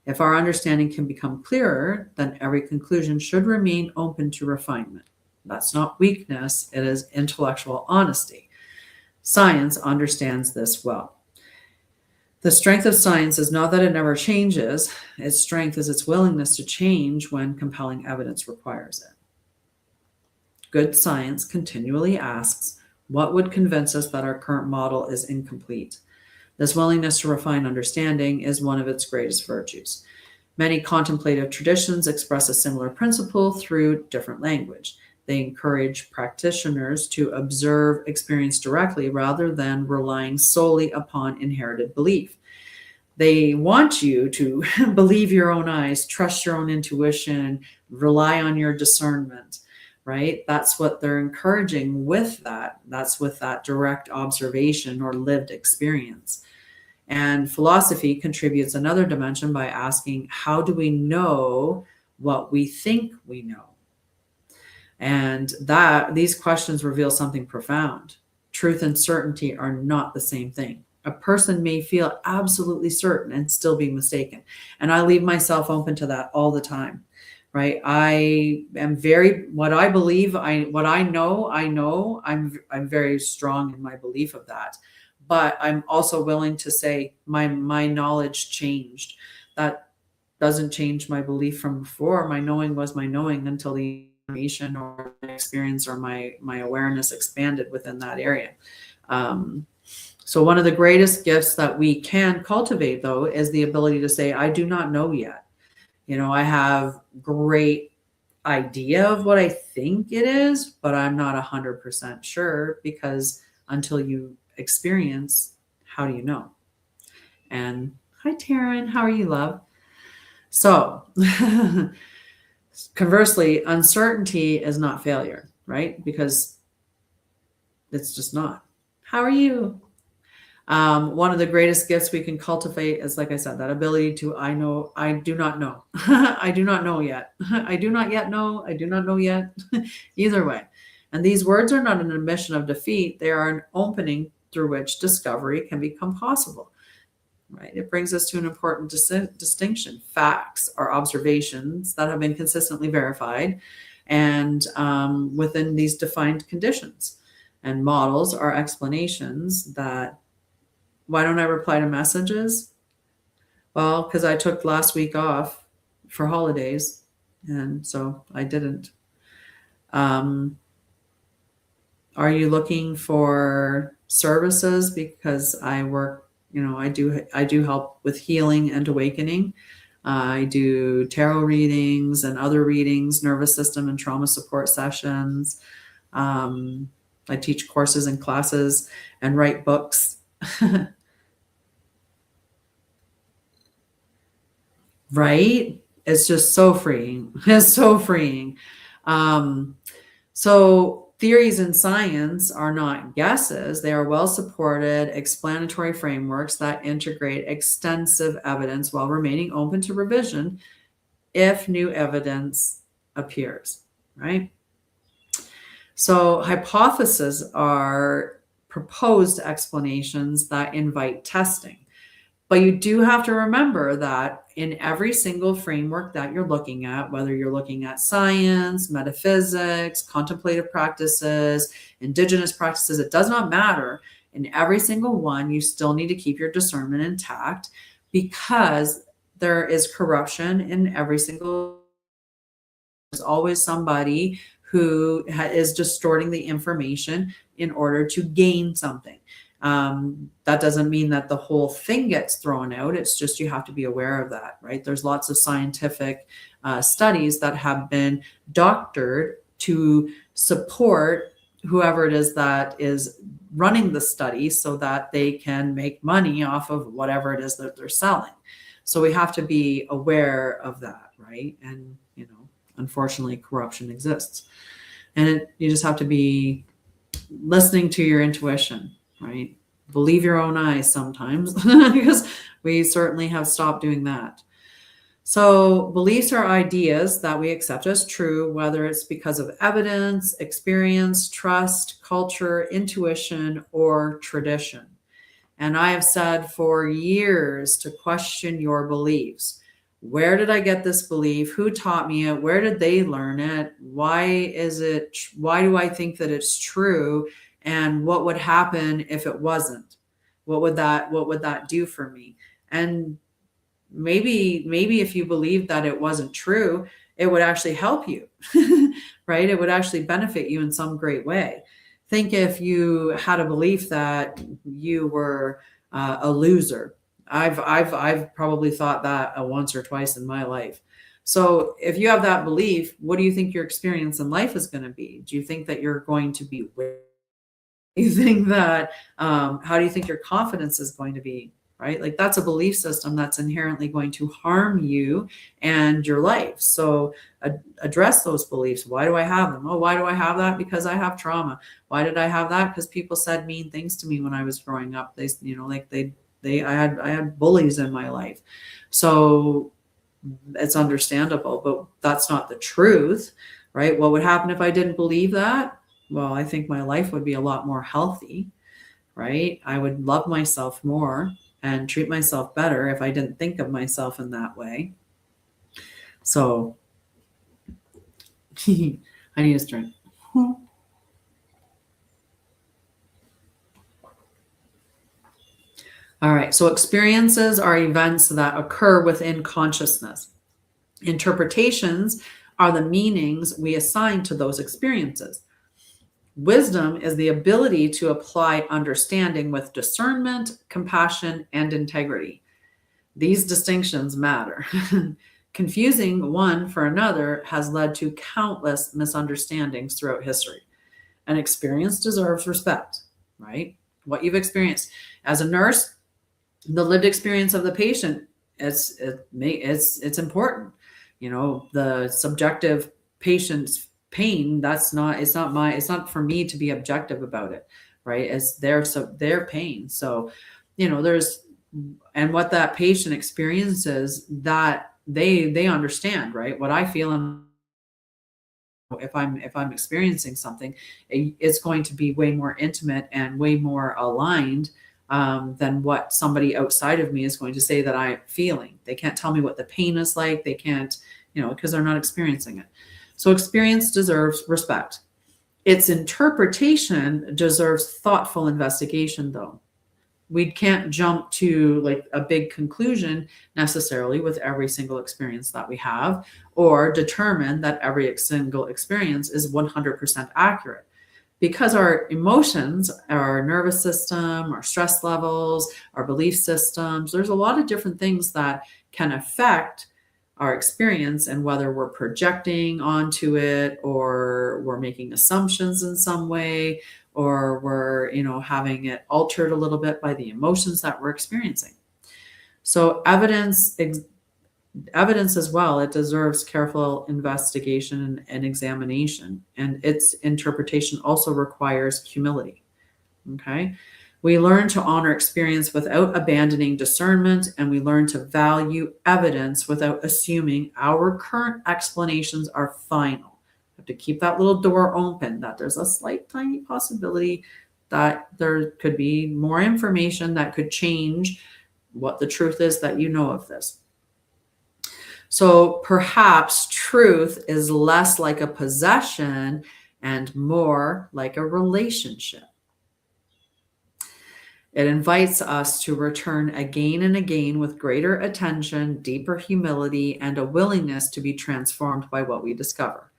If our understanding can become clearer, then every conclusion should remain open to refinement. That's not weakness, it is intellectual honesty. Science understands this well. The strength of science is not that it never changes. Its strength is its willingness to change when compelling evidence requires it. Good science continually asks, What would convince us that our current model is incomplete? This willingness to refine understanding is one of its greatest virtues. Many contemplative traditions express a similar principle through different language. They encourage practitioners to observe experience directly rather than relying solely upon inherited belief. They want you to believe your own eyes, trust your own intuition, rely on your discernment, right? That's what they're encouraging with that. That's with that direct observation or lived experience. And philosophy contributes another dimension by asking, how do we know what we think we know? And that these questions reveal something profound. Truth and certainty are not the same thing. A person may feel absolutely certain and still be mistaken. And I leave myself open to that all the time, right? I am very, what I believe, what I know, I'm very strong in my belief of that. But I'm also willing to say my knowledge changed. That doesn't change my belief from before. My knowing was my knowing until the information or my experience or my awareness expanded within that area. So one of the greatest gifts that we can cultivate, though, is the ability to say, I do not know yet. I have great idea of what I think it is, but I'm not 100% sure, because until you experience, how do you know? And hi, Taryn, how are you, love? So conversely, uncertainty is not failure, right? Because it's just not. How are you? One of the greatest gifts we can cultivate is, like I said, that ability to, I do not know. I do not know yet. I do not yet know. I do not know yet. Either way. And these words are not an admission of defeat. They are an opening through which discovery can become possible. Right? It brings us to an important distinction. Facts are observations that have been consistently verified and within these defined conditions. And models are explanations that, why don't I reply to messages? Well, because I took last week off for holidays, and so I didn't. Are you looking for services? Because I work, I do help with healing and awakening. I do tarot readings and other readings, nervous system and trauma support sessions. I teach courses and classes and write books. Right? It's just so freeing. It's so freeing. So theories in science are not guesses. They are well-supported, explanatory frameworks that integrate extensive evidence while remaining open to revision if new evidence appears, right? So hypotheses are proposed explanations that invite testing. But you do have to remember that in every single framework that you're looking at, whether you're looking at science, metaphysics, contemplative practices, indigenous practices, it does not matter. In every single one, you still need to keep your discernment intact, because there is corruption in every single. There's always somebody who is distorting the information in order to gain something. That doesn't mean that the whole thing gets thrown out. It's just, you have to be aware of that, right? There's lots of scientific studies that have been doctored to support whoever it is that is running the study, so that they can make money off of whatever it is that they're selling. So we have to be aware of that, right? And, unfortunately, corruption exists. And you just have to be listening to your intuition, right? Believe your own eyes sometimes, because we certainly have stopped doing that. So beliefs are ideas that we accept as true, whether it's because of evidence, experience, trust, culture, intuition, or tradition. And I have said for years to question your beliefs. Where did I get this belief? Who taught me it? Where did they learn it? Why do I think that it's true? And what would happen if it wasn't? What would that do for me? And maybe if you believed that it wasn't true, it would actually help you, right? It would actually benefit you in some great way. Think if you had a belief that you were a loser. I've probably thought that once or twice in my life. So if you have that belief, what do you think your experience in life is going to be? Do you think that you're going to be? You think that? How do you think your confidence is going to be? Right? Like that's a belief system that's inherently going to harm you and your life. So address those beliefs. Why do I have them? Oh, why do I have that? Because I have trauma. Why did I have that? Because people said mean things to me when I was growing up. They, like I had bullies in my life. So it's understandable, but that's not the truth, right? What would happen if I didn't believe that? Well, I think my life would be a lot more healthy, right? I would love myself more and treat myself better if I didn't think of myself in that way. So I need a drink. All right. So experiences are events that occur within consciousness. Interpretations are the meanings we assign to those experiences. Wisdom is the ability to apply understanding with discernment, compassion, and integrity. These distinctions matter. Confusing one for another has led to countless misunderstandings throughout history. An experience deserves respect, right? What you've experienced as a nurse, the lived experience of the patient, it's important. The subjective patient's pain, it's not for me to be objective about it, right? It's their pain. So, and what that patient experiences, that they understand, right? What I feel, and if I'm experiencing something, it's going to be way more intimate and way more aligned than what somebody outside of me is going to say that I'm feeling. They can't tell me what the pain is like. They can't, because they're not experiencing it. So experience deserves respect. Its interpretation deserves thoughtful investigation, though. We can't jump to like a big conclusion necessarily with every single experience that we have, or determine that every single experience is 100% accurate. Because our emotions, our nervous system, our stress levels, our belief systems, there's a lot of different things that can affect our experience, and whether we're projecting onto it or we're making assumptions in some way, or we're, having it altered a little bit by the emotions that we're experiencing. So evidence as well, it deserves careful investigation and examination, and its interpretation also requires humility. Okay. We learn to honor experience without abandoning discernment, and we learn to value evidence without assuming our current explanations are final. We have to keep that little door open, that there's a slight tiny possibility that there could be more information that could change what the truth is that you know of this. So perhaps truth is less like a possession and more like a relationship. It invites us to return again and again with greater attention, deeper humility, and a willingness to be transformed by what we discover.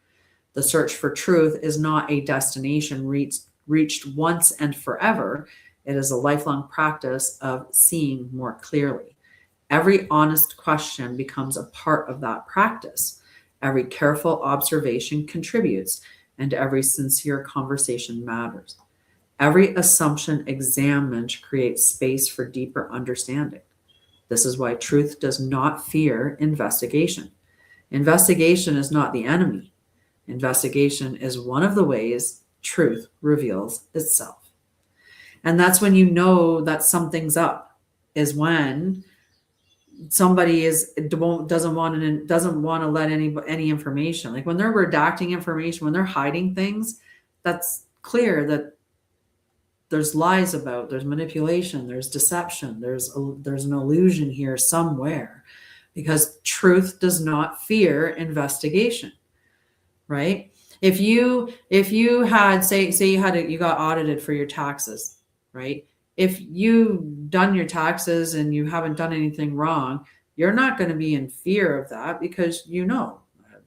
The search for truth is not a destination reached once and forever. It is a lifelong practice of seeing more clearly. Every honest question becomes a part of that practice. Every careful observation contributes, and every sincere conversation matters. Every assumption examined creates space for deeper understanding. This is why truth does not fear investigation. Investigation is not the enemy. Investigation is one of the ways truth reveals itself. And that's when you know that something's up, is when somebody doesn't want to let any information, like when they're redacting information, when they're hiding things, that's clear that there's lies there's manipulation, there's deception, there's an illusion here somewhere, because truth does not fear investigation, right? If you had you got audited for your taxes, right? If you've done your taxes and you haven't done anything wrong, you're not going to be in fear of that, because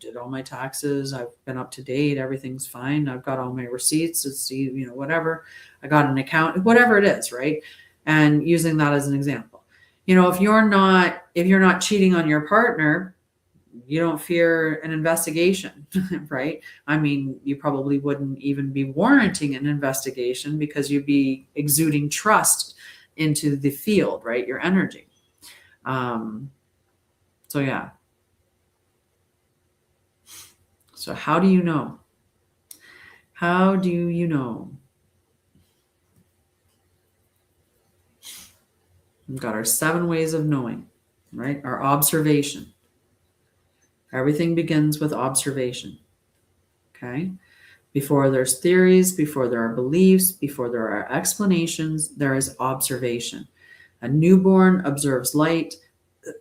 did all my taxes. I've been up to date. Everything's fine. I've got all my receipts. It's, whatever. I got an account, whatever it is, right? And using that as an example. If you're not cheating on your partner, you don't fear an investigation, right? I mean, you probably wouldn't even be warranting an investigation because you'd be exuding trust into the field, right? Your energy. So yeah. So how do you know? How do you know? We've got our 7 ways of knowing, right? Our observation. Everything begins with observation. Okay? Before there's theories, before there are beliefs, before there are explanations, there is observation. A newborn observes light.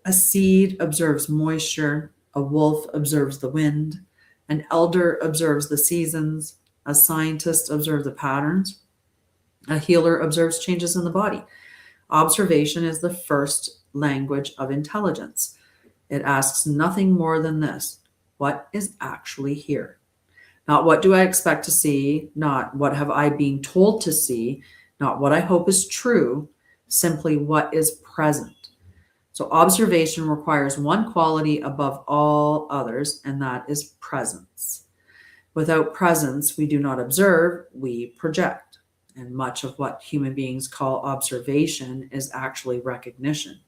A seed observes moisture. A wolf observes the wind. An elder observes the seasons. A scientist observes the patterns. A healer observes changes in the body. Observation is the first language of intelligence. It asks nothing more than this: what is actually here? Not what do I expect to see, not what have I been told to see, not what I hope is true, simply what is present. So observation requires one quality above all others, and that is presence. Without presence, we do not observe, we project. And much of what human beings call observation is actually recognition,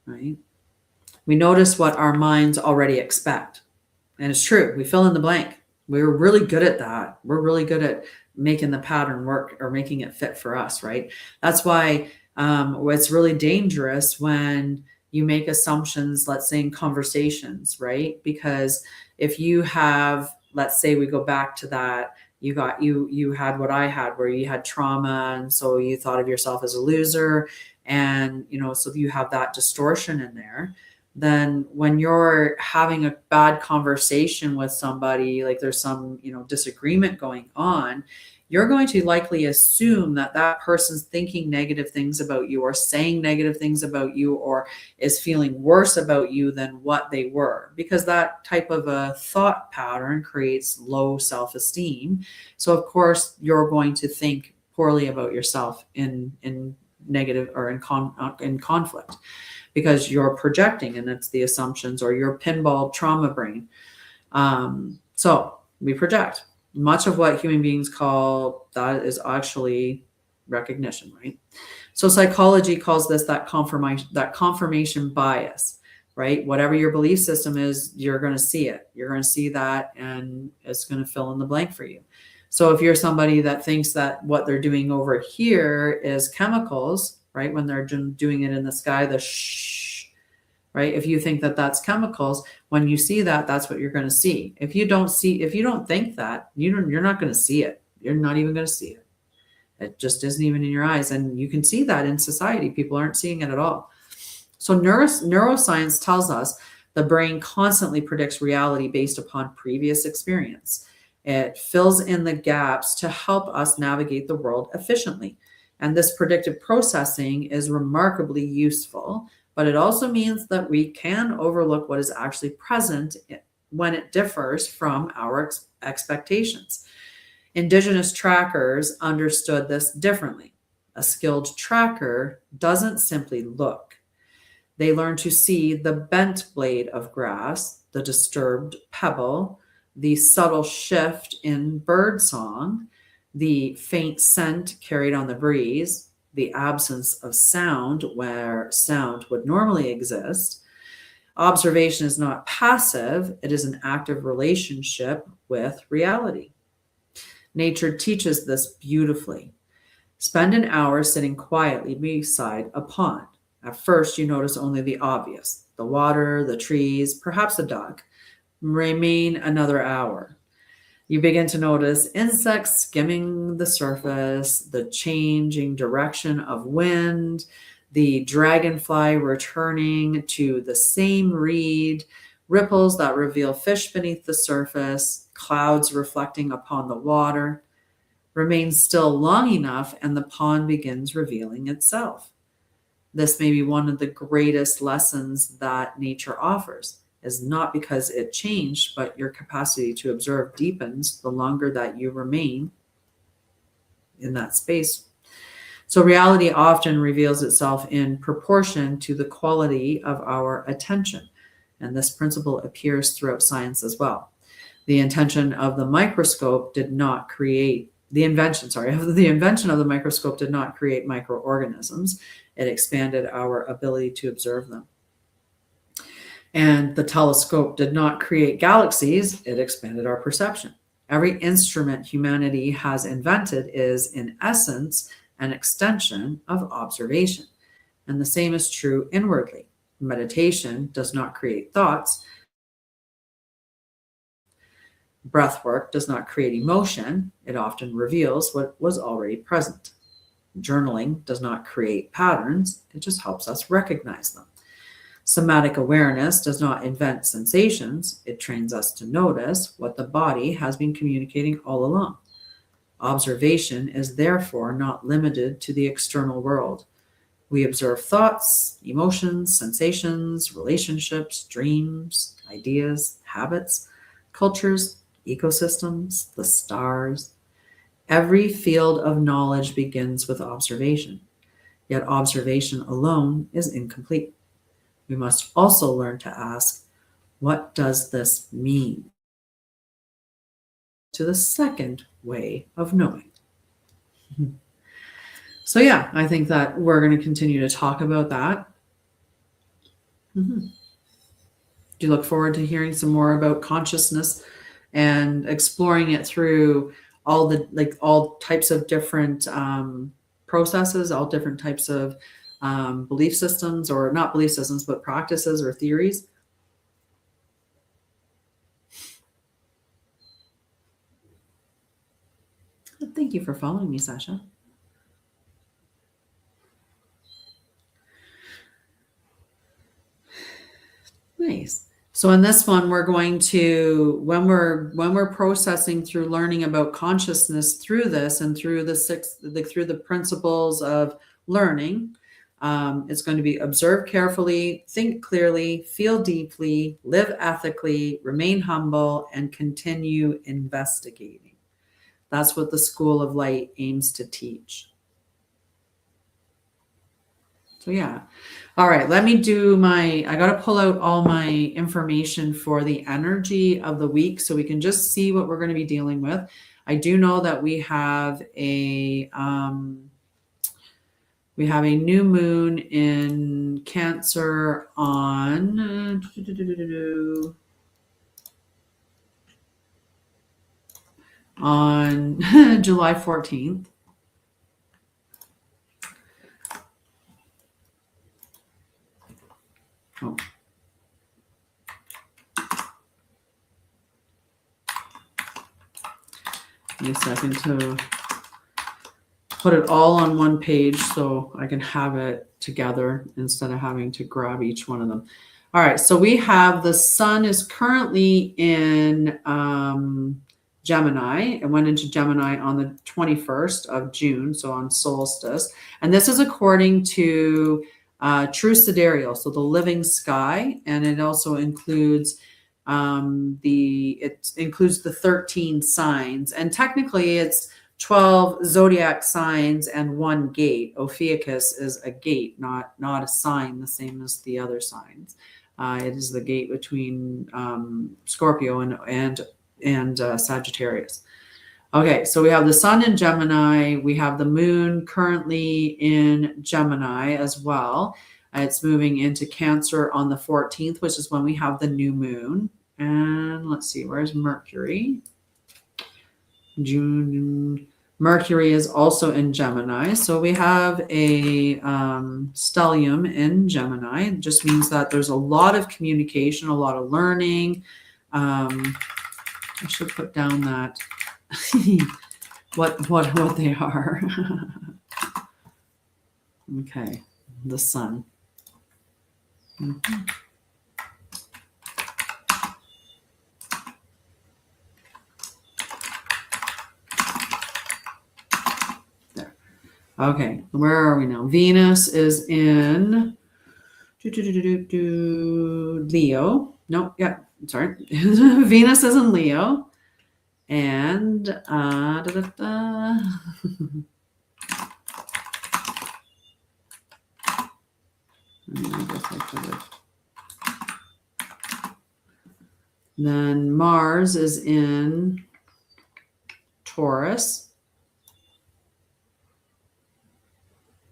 right? We notice what our minds already expect. And it's true. We fill in the blank. We're really good at that. We're really good at making the pattern work or making it fit for us, right? That's why it's really dangerous when you make assumptions, let's say in conversations, right? Because if you have, let's say we go back to that, you had what I had, where you had trauma, and so you thought of yourself as a loser, and so you have that distortion in there. Then when you're having a bad conversation with somebody, like there's some disagreement going on, you're going to likely assume that that person's thinking negative things about you, or saying negative things about you, or is feeling worse about you than what they were, because that type of a thought pattern creates low self-esteem. So of course you're going to think poorly about yourself in negative or in conflict, because you're projecting, and it's the assumptions, or your pinball trauma brain. So we project. Much of what human beings call that is actually recognition, right? So psychology calls this that confirmation bias, right? Whatever your belief system is, you're going to see it. You're going to see that, and it's going to fill in the blank for you. So if you're somebody that thinks that what they're doing over here is chemicals, right? When they're doing it in the sky, the shh, right? If you think that that's chemicals, when you see that, that's what you're going to see. If you don't think that, you're not going to see it. You're not even going to see it. It just isn't even in your eyes. And you can see that in society. People aren't seeing it at all. So neuroscience tells us the brain constantly predicts reality based upon previous experience. It fills in the gaps to help us navigate the world efficiently. And this predictive processing is remarkably useful, but it also means that we can overlook what is actually present when it differs from our expectations. Indigenous trackers understood this differently. A skilled tracker doesn't simply look. They learn to see the bent blade of grass, the disturbed pebble, the subtle shift in bird song, the faint scent carried on the breeze, the absence of sound where sound would normally exist. Observation is not passive, it is an active relationship with reality. Nature teaches this beautifully. Spend an hour sitting quietly beside a pond. At first, you notice only the obvious, the water, the trees, perhaps a duck. Remain another hour. You begin to notice insects skimming the surface, the changing direction of wind, the dragonfly returning to the same reed, ripples that reveal fish beneath the surface, clouds reflecting upon the water. Remain still long enough and the pond begins revealing itself. This may be one of the greatest lessons that nature offers. is not because it changed, but your capacity to observe deepens the longer that you remain in that space. So reality often reveals itself in proportion to the quality of our attention. And this principle appears throughout science as well. The invention of the microscope did not create the invention of the microscope did not create microorganisms. It expanded our ability to observe them. And the telescope did not create galaxies. It expanded our perception. Every instrument humanity has invented is, in essence, an extension of observation. And the same is true inwardly. Meditation does not create thoughts. Breath work does not create emotion. It often reveals what was already present. Journaling does not create patterns. It just helps us recognize them. Somatic awareness does not invent sensations. It trains us to notice what the body has been communicating all along. Observation is therefore not limited to the external world. We observe thoughts, emotions, sensations, relationships, dreams, ideas, habits, cultures, ecosystems, the stars. Every field of knowledge begins with observation, yet observation alone is incomplete. We must also learn to ask, what does this mean? To the second way of knowing. So yeah, I think that we're going to continue to talk about that. Do you look forward to hearing some more about consciousness and exploring it through all types of different processes, all different types of belief systems, or not belief systems, but practices or theories? Thank you for following me, Sasha. Nice. So in this one, we're going to, when we're processing through learning about consciousness through this and through through the principles of learning, it's going to be observe carefully, think clearly, feel deeply, live ethically, remain humble, and continue investigating. That's what the School of Light aims to teach. So yeah. All right, let me do I got to pull out all my information for the energy of the week so we can just see what we're going to be dealing with. I do know that we have a new moon in Cancer on July 14th. Oh. Give me a second to put it all on one page so I can have it together instead of having to grab each one of them. All right, so we have the sun is currently in Gemini. It went into Gemini on the 21st of June, so on solstice. And this is according to True Sidereal, so the living sky, and it also includes the 13 signs, and technically it's 12 zodiac signs and one gate. Ophiuchus is a gate, not a sign, the same as the other signs. It is the gate between Scorpio and Sagittarius. Okay, so we have the sun in Gemini. We have the moon currently in Gemini as well. It's moving into Cancer on the 14th, which is when we have the new moon. And let's see, where's Mercury? June. Mercury is also in Gemini. So we have a stellium in Gemini. It just means that there's a lot of communication, a lot of learning. I should put down that what they are. Okay, the sun. There. Okay, where are we now? Venus is in Leo. Nope. Yeah. Sorry. Venus is in Leo. And da, da, da. Then Mars is in Taurus,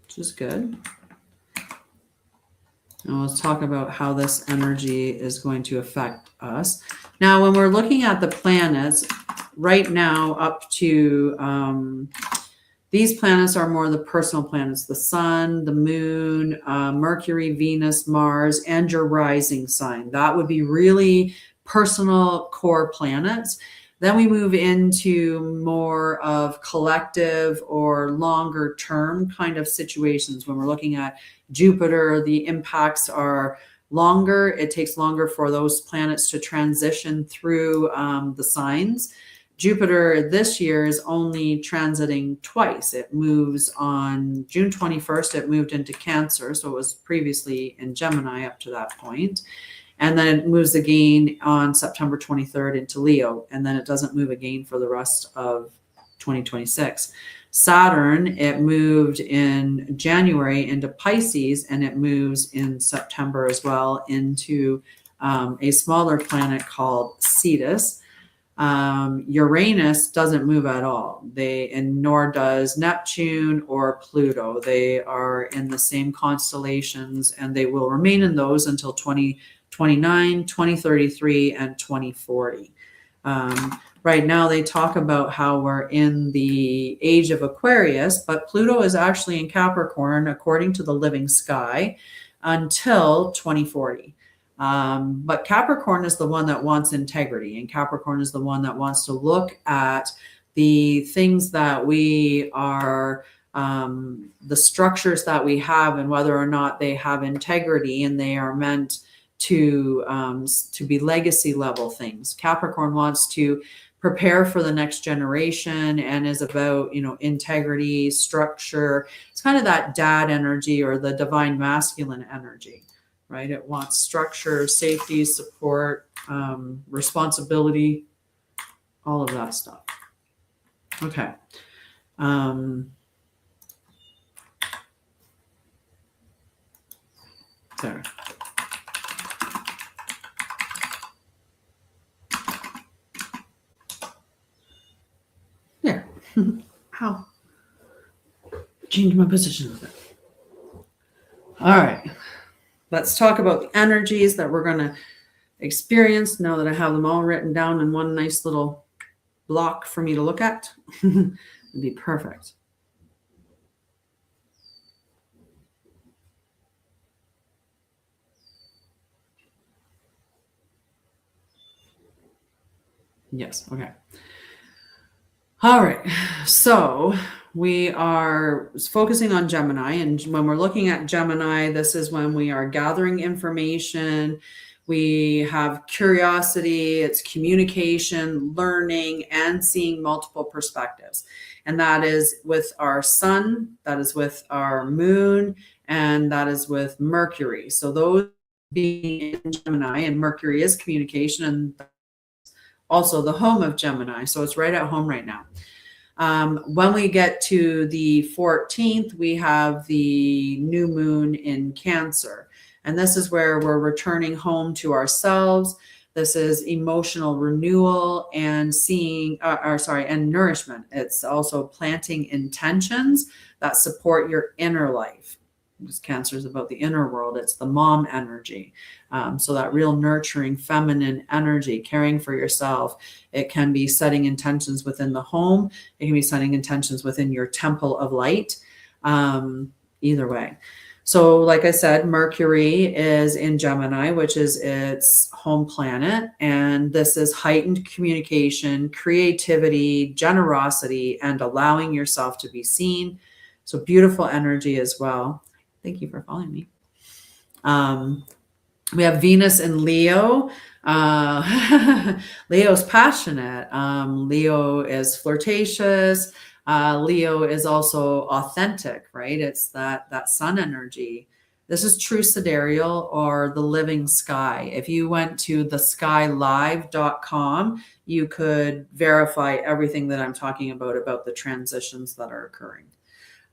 which is good. And let's talk about how this energy is going to affect us. Now, when we're looking at the planets, right now up to these planets are more the personal planets, the sun, the moon, Mercury, Venus, Mars, and your rising sign. That would be really personal core planets. Then we move into more of collective or longer term kind of situations. When we're looking at Jupiter, the impacts are longer. It takes longer for those planets to transition through the signs. Jupiter this year is only transiting twice. It moves on June 21st, it moved into Cancer. So it was previously in Gemini up to that point. And then it moves again on September 23rd into Leo. And then it doesn't move again for the rest of 2026. Saturn, it moved in January into Pisces, and it moves in September as well into a smaller planet called Cetus. Uranus doesn't move at all. And nor does Neptune or Pluto. They are in the same constellations, and they will remain in those until 2029, 2033, and 2040. Right now, they talk about how we're in the age of Aquarius, but Pluto is actually in Capricorn, according to the living sky, until 2040. But Capricorn is the one that wants integrity, and Capricorn is the one that wants to look at the things that we are, the structures that we have, and whether or not they have integrity and they are meant to be legacy level things. Capricorn wants to prepare for the next generation and is about, integrity, structure. It's kind of that dad energy or the divine masculine energy. Right? It wants structure, safety, support, responsibility, all of that stuff. Okay. There. There. How? Change my position a bit. All right. Let's talk about the energies that we're going to experience now that I have them all written down in one nice little block for me to look at. It'd be perfect. Yes. Okay. All right. So we are focusing on Gemini. And when we're looking at Gemini, this is when we are gathering information. We have curiosity, it's communication, learning, and seeing multiple perspectives. And that is with our sun, that is with our moon, and that is with Mercury. So those being in Gemini, and Mercury is communication, and also the home of Gemini. So it's right at home right now. When we get to the 14th, we have the new moon in Cancer. And this is where we're returning home to ourselves. This is emotional renewal and and nourishment. It's also planting intentions that support your inner life. Because Cancer is about the inner world. It's the mom energy. So that real nurturing feminine energy, caring for yourself. It can be setting intentions within the home. It can be setting intentions within your temple of light. Either way. So like I said, Mercury is in Gemini, which is its home planet. And this is heightened communication, creativity, generosity, and allowing yourself to be seen. So beautiful energy as well. Thank you for following me. We have Venus in Leo. Leo's passionate. Leo is flirtatious. Leo is also authentic, right? It's that sun energy. This is True Sidereal or the Living Sky. If you went to theskylive.com, you could verify everything that I'm talking about the transitions that are occurring.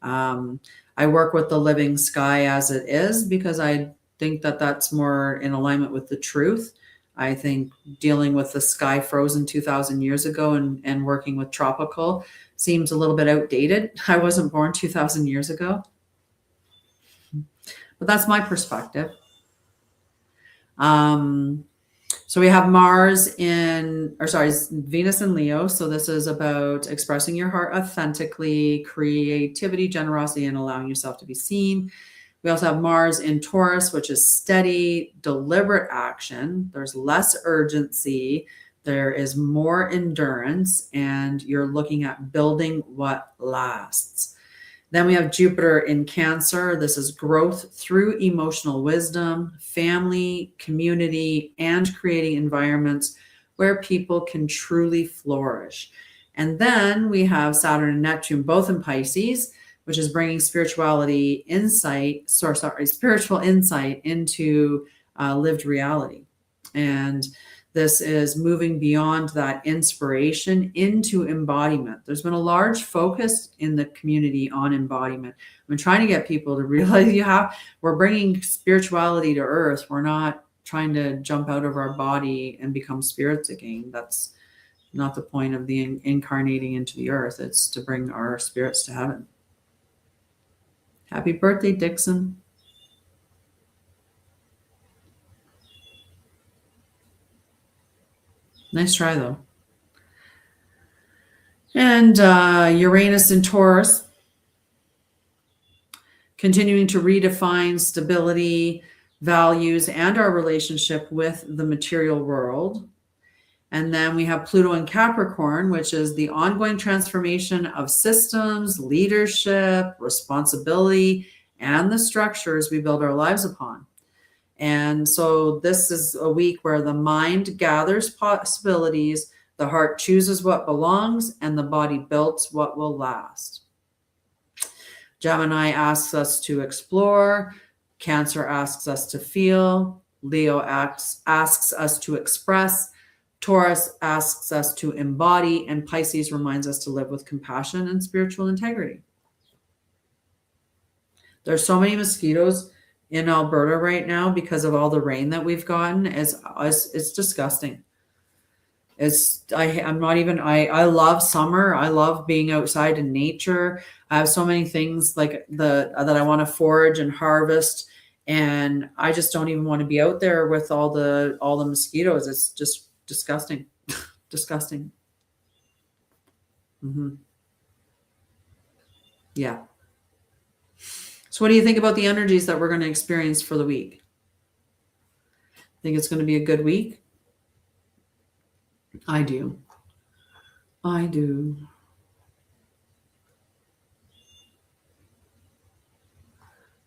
I work with the living sky as it is because I think that that's more in alignment with the truth. I think dealing with the sky frozen 2,000 years ago and working with tropical seems a little bit outdated. I wasn't born 2,000 years ago, but that's my perspective. So we have Venus in Leo. So this is about expressing your heart authentically, creativity, generosity, and allowing yourself to be seen. We also have Mars in Taurus, which is steady, deliberate action. There's less urgency. There is more endurance, and you're looking at building what lasts. Then we have Jupiter in Cancer. This is growth through emotional wisdom, family, community, and creating environments where people can truly flourish. And then we have Saturn and Neptune, both in Pisces, which is bringing spiritual insight into lived reality. And this is moving beyond that inspiration into embodiment. There's been a large focus in the community on embodiment. I'm trying to get people to realize we're bringing spirituality to earth. We're not trying to jump out of our body and become spirits again. That's not the point of the incarnating into the earth. It's to bring our spirits to heaven. Happy birthday, Dixon. Nice try, though. And Uranus in Taurus, continuing to redefine stability, values, and our relationship with the material world. And then we have Pluto in Capricorn, which is the ongoing transformation of systems, leadership, responsibility, and the structures we build our lives upon. And so this is a week where the mind gathers possibilities, the heart chooses what belongs, and the body builds what will last. Gemini asks us to explore. Cancer asks us to feel. Leo asks us to express. Taurus asks us to embody. And Pisces reminds us to live with compassion and spiritual integrity. There's so many mosquitoes in Alberta right now because of all the rain that we've gotten. It's disgusting. I love summer. I love being outside in nature. I have so many things like that I want to forage and harvest, and I just don't even want to be out there with all the mosquitoes. It's just disgusting. Disgusting. Mm-hmm. Yeah. So what do you think about the energies that we're going to experience for the week? Think it's going to be a good week? I do. Let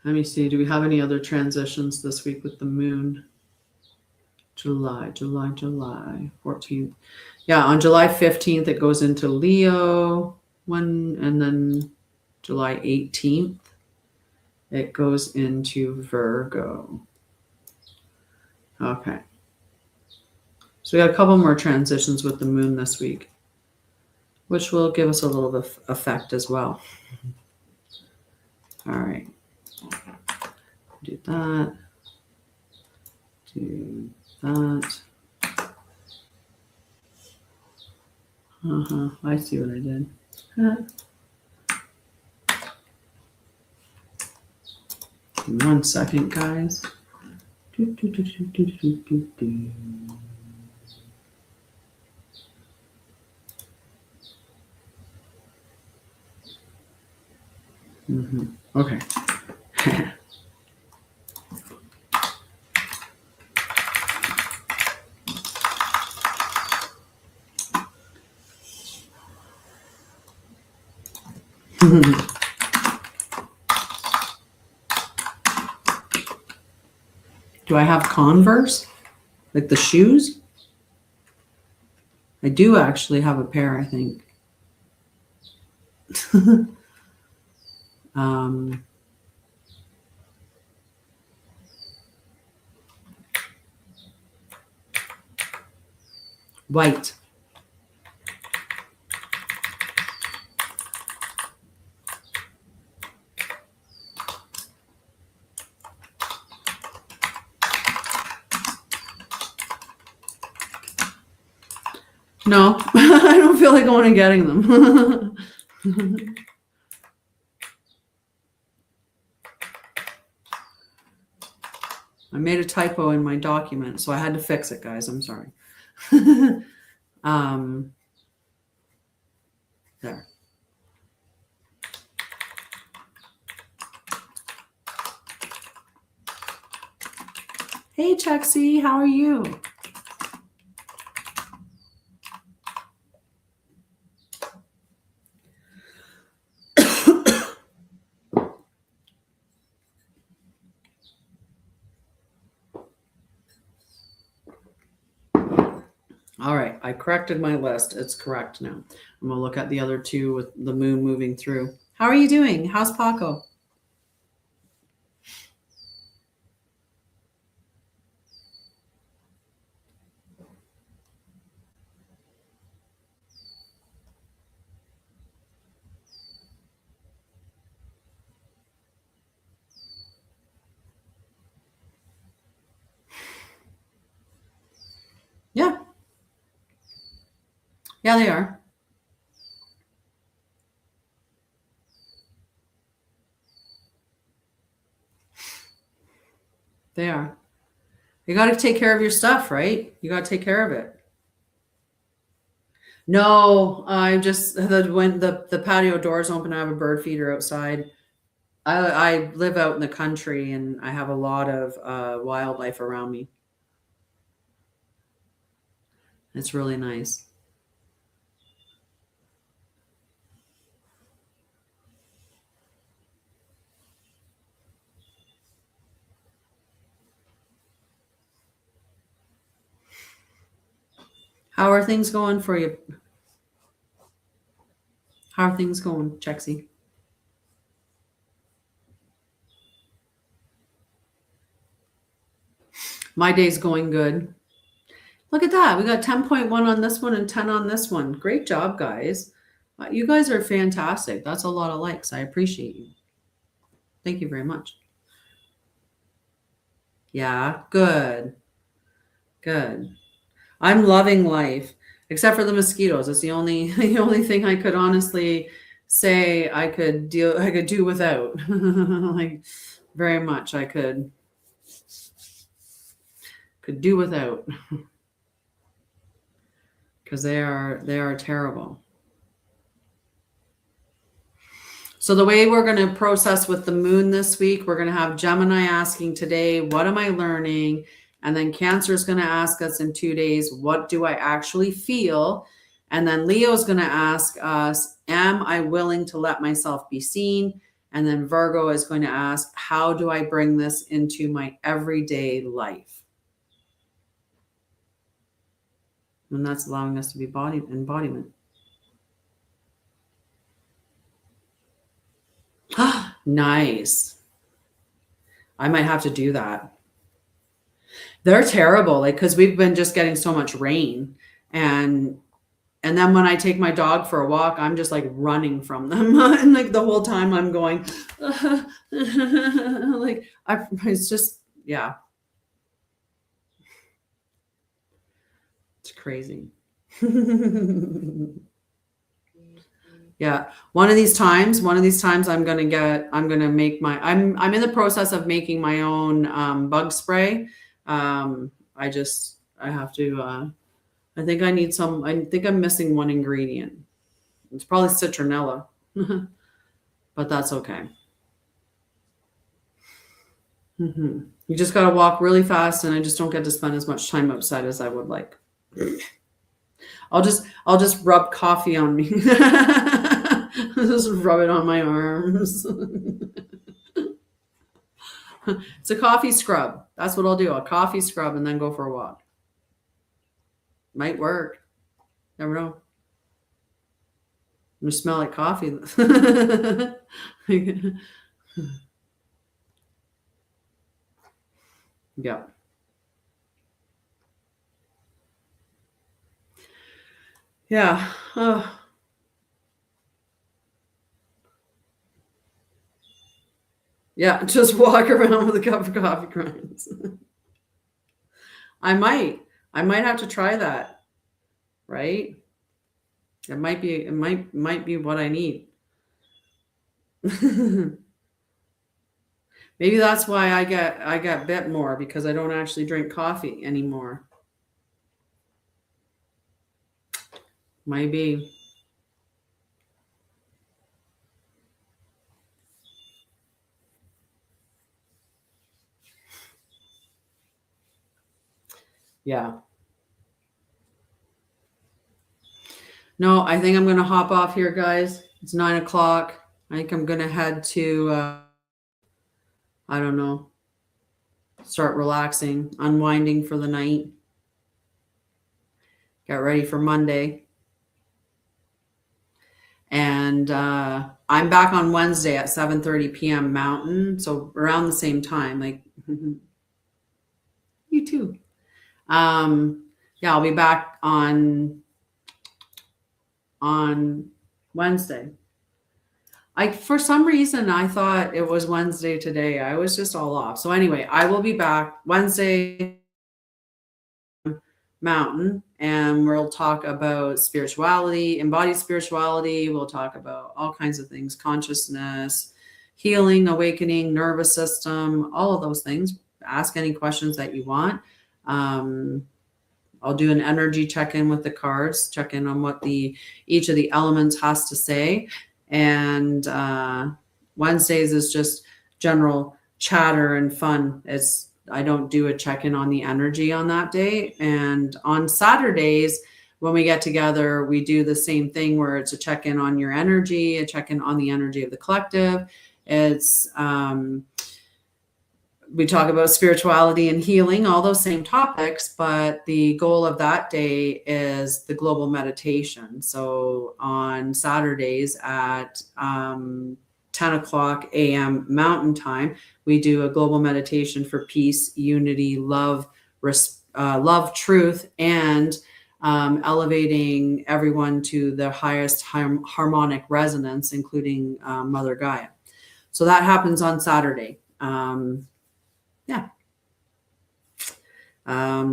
me see. Do we have any other transitions this week with the moon? July 14th. Yeah, on July 15th, it goes into Leo. And then July 18th, it goes into Virgo. Okay. So we got a couple more transitions with the moon this week, which will give us a little effect as well. All right. Do that. Do that. I see what I did. One second, guys. Okay. Do I have Converse? Like the shoes? I do actually have a pair, I think. White. No, I don't feel like going and getting them. I made a typo in my document, so I had to fix it, guys. I'm sorry. There. Hey, Chexie, how are you? All right, I corrected my list. It's correct now. I'm going to look at the other two with the moon moving through. How are you doing? How's Paco? Yeah. Yeah, they are. They are. You got to take care of your stuff, right? You got to take care of it. No, I just when the patio doors open, I have a bird feeder outside. I live out in the country and I have a lot of wildlife around me. It's really nice. How are things going for you? How are things going, Chexie? My day's going good. Look at that. We got 10.1 on this one and 10 on this one. Great job, guys. You guys are fantastic. That's a lot of likes. I appreciate you. Thank you very much. Yeah, good. Good. I'm loving life, except for the mosquitoes. It's the only the only thing I could honestly say I could do without. Like very much I could do without because they are terrible. So the way we're going to process with the moon this week, we're going to have Gemini asking today, what am I learning? And then Cancer is going to ask us in 2 days, what do I actually feel? And then Leo's going to ask us, am I willing to let myself be seen? And then Virgo is going to ask, how do I bring this into my everyday life? And that's allowing us to be embodiment. Nice. I might have to do that. They're terrible, like because we've been just getting so much rain, and then when I take my dog for a walk, I'm just like running from them, and like the whole time I'm going, like it's just yeah, it's crazy. Yeah, one of these times I'm gonna make my I'm in the process of making my own bug spray. I have to I think I need some I think I'm missing one ingredient. It's probably citronella. But that's okay. You just got to walk really fast, and I just don't get to spend as much time outside as I would like. I'll just rub coffee on me. Just rub it on my arms. It's a coffee scrub. That's what I'll do. A coffee scrub and then go for a walk. Might work. Never know. You smell like coffee. Yeah. Yeah. Yeah, just walk around with a cup of coffee grinds. I might. I might have to try that, right? It might be what I need. Maybe that's why I get bit more, because I don't actually drink coffee anymore. Maybe. Yeah. No, I think I'm gonna hop off here, guys. It's 9 o'clock. I think I'm gonna head to I don't know, start relaxing, unwinding for the night, get ready for Monday. And I'm back on Wednesday at 7:30 p.m. Mountain, so around the same time. Like you too. Yeah, I'll be back on Wednesday. For some reason I thought it was Wednesday today. I was just all off. So anyway, I will be back Wednesday Mountain, and we'll talk about spirituality, embodied spirituality. We'll talk about all kinds of things, consciousness, healing, awakening, nervous system, all of those things. Ask any questions that you want. I'll do an energy check-in with the cards, check in on what each of the elements has to say. And Wednesdays is just general chatter and fun. I don't do a check-in on the energy on that day. And on Saturdays, when we get together, we do the same thing, where it's a check-in on your energy, a check-in on the energy of the collective. It's we talk about spirituality and healing, all those same topics, but the goal of that day is the global meditation. So on Saturdays at 10 o'clock a.m. Mountain Time, we do a global meditation for peace, unity, love, truth, and elevating everyone to the highest harmonic resonance, including Mother Gaia. So that happens on Saturday. Yeah.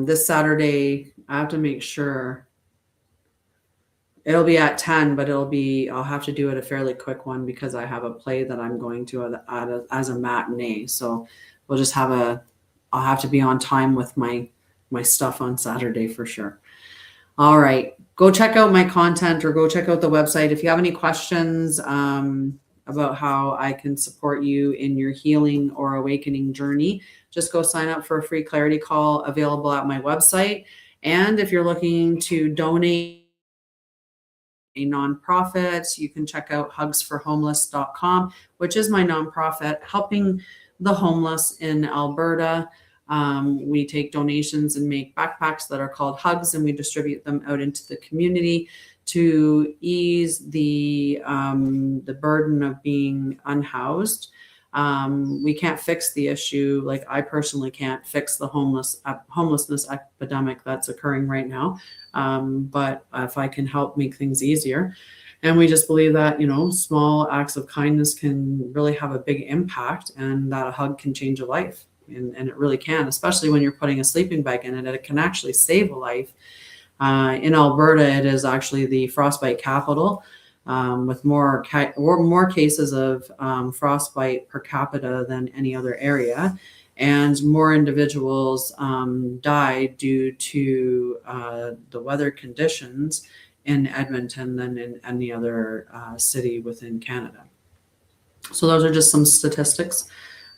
This Saturday, I have to make sure it'll be at 10, but I'll have to do it a fairly quick one, because I have a play that I'm going to as a matinee. So we'll just I'll have to be on time with my stuff on Saturday for sure. All right. Go check out my content, or go check out the website. If you have any questions about how I can support you in your healing or awakening journey, just go sign up for a free clarity call available at my website. And if you're looking to donate a nonprofit, you can check out hugsforhomeless.com, which is my nonprofit helping the homeless in Alberta. We take donations and make backpacks that are called Hugs, and we distribute them out into the community to ease the burden of being unhoused. We can't fix the issue. Like, I personally can't fix the homelessness epidemic that's occurring right now. But if I can help make things easier, and we just believe that, small acts of kindness can really have a big impact, and that a hug can change a life. And it really can, especially when you're putting a sleeping bag in it. It can actually save a life. In Alberta, it is actually the frostbite capital, with more cases of frostbite per capita than any other area, and more individuals die due to the weather conditions in Edmonton than in any other city within Canada. So those are just some statistics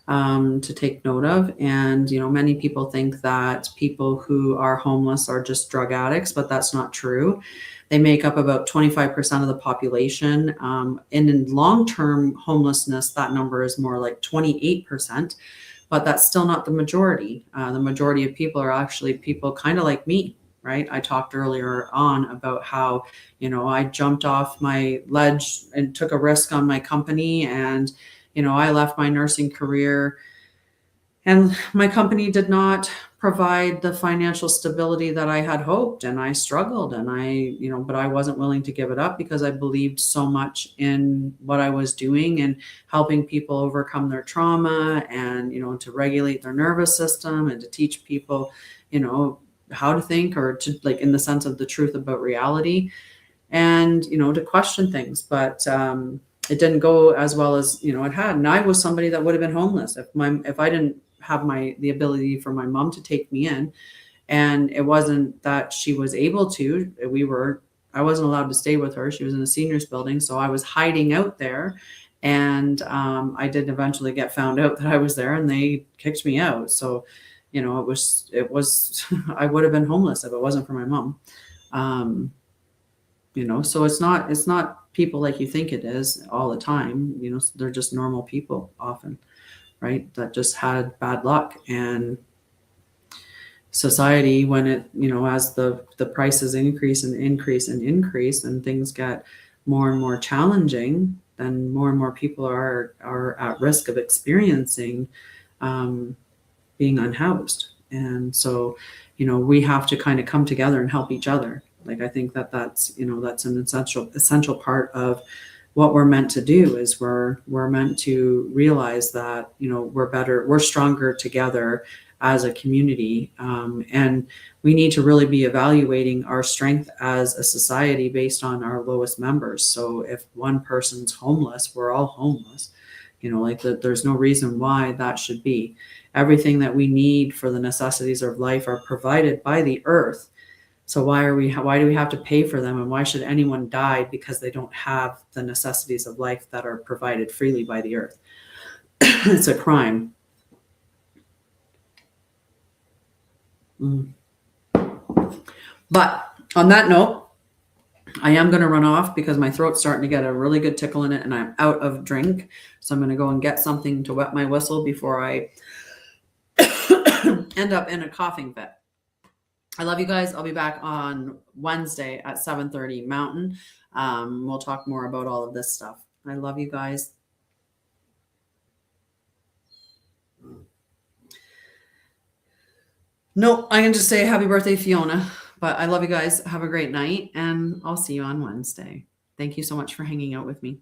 to take note of. And, many people think that people who are homeless are just drug addicts, but that's not true. They make up about 25% of the population. And in long-term homelessness, that number is more like 28%, but that's still not the majority. The majority of people are actually people kind of like me, right? I talked earlier on about how, I jumped off my ledge and took a risk on my company, and I left my nursing career, and my company did not provide the financial stability that I had hoped. And I struggled, and but I wasn't willing to give it up because I believed so much in what I was doing and helping people overcome their trauma, and, to regulate their nervous system, and to teach people, how to think, or to, like, in the sense of the truth about reality, and, to question things. But it didn't go as well as, it had. And I was somebody that would have been homeless if I didn't have the ability for my mom to take me in. And it wasn't that she was able to. I wasn't allowed to stay with her. She was in a seniors building, so I was hiding out there. And I did eventually get found out that I was there, and they kicked me out. So, it was I would have been homeless if it wasn't for my mom. So it's not people like you think it is all the time. They're just normal people often, right? That just had bad luck. And society, when it, as the prices increase and increase and increase, and things get more and more challenging, then more and more people are at risk of experiencing being unhoused. And so, we have to kind of come together and help each other. Like, I think that's an essential part of what we're meant to do. Is we're meant to realize that, we're stronger together as a community. And we need to really be evaluating our strength as a society based on our lowest members. So if one person's homeless, we're all homeless. There's no reason why that should be. Everything that we need for the necessities of life are provided by the earth. So why do we have to pay for them? And why should anyone die because they don't have the necessities of life that are provided freely by the earth? It's a crime. But on that note, I am going to run off because my throat's starting to get a really good tickle in it, and I'm out of drink. So I'm going to go and get something to wet my whistle before I end up in a coughing fit. I love you guys. I'll be back on Wednesday at 7:30 Mountain. We'll talk more about all of this stuff. I love you guys. No, I can just say happy birthday, Fiona. But I love you guys. Have a great night, and I'll see you on Wednesday. Thank you so much for hanging out with me.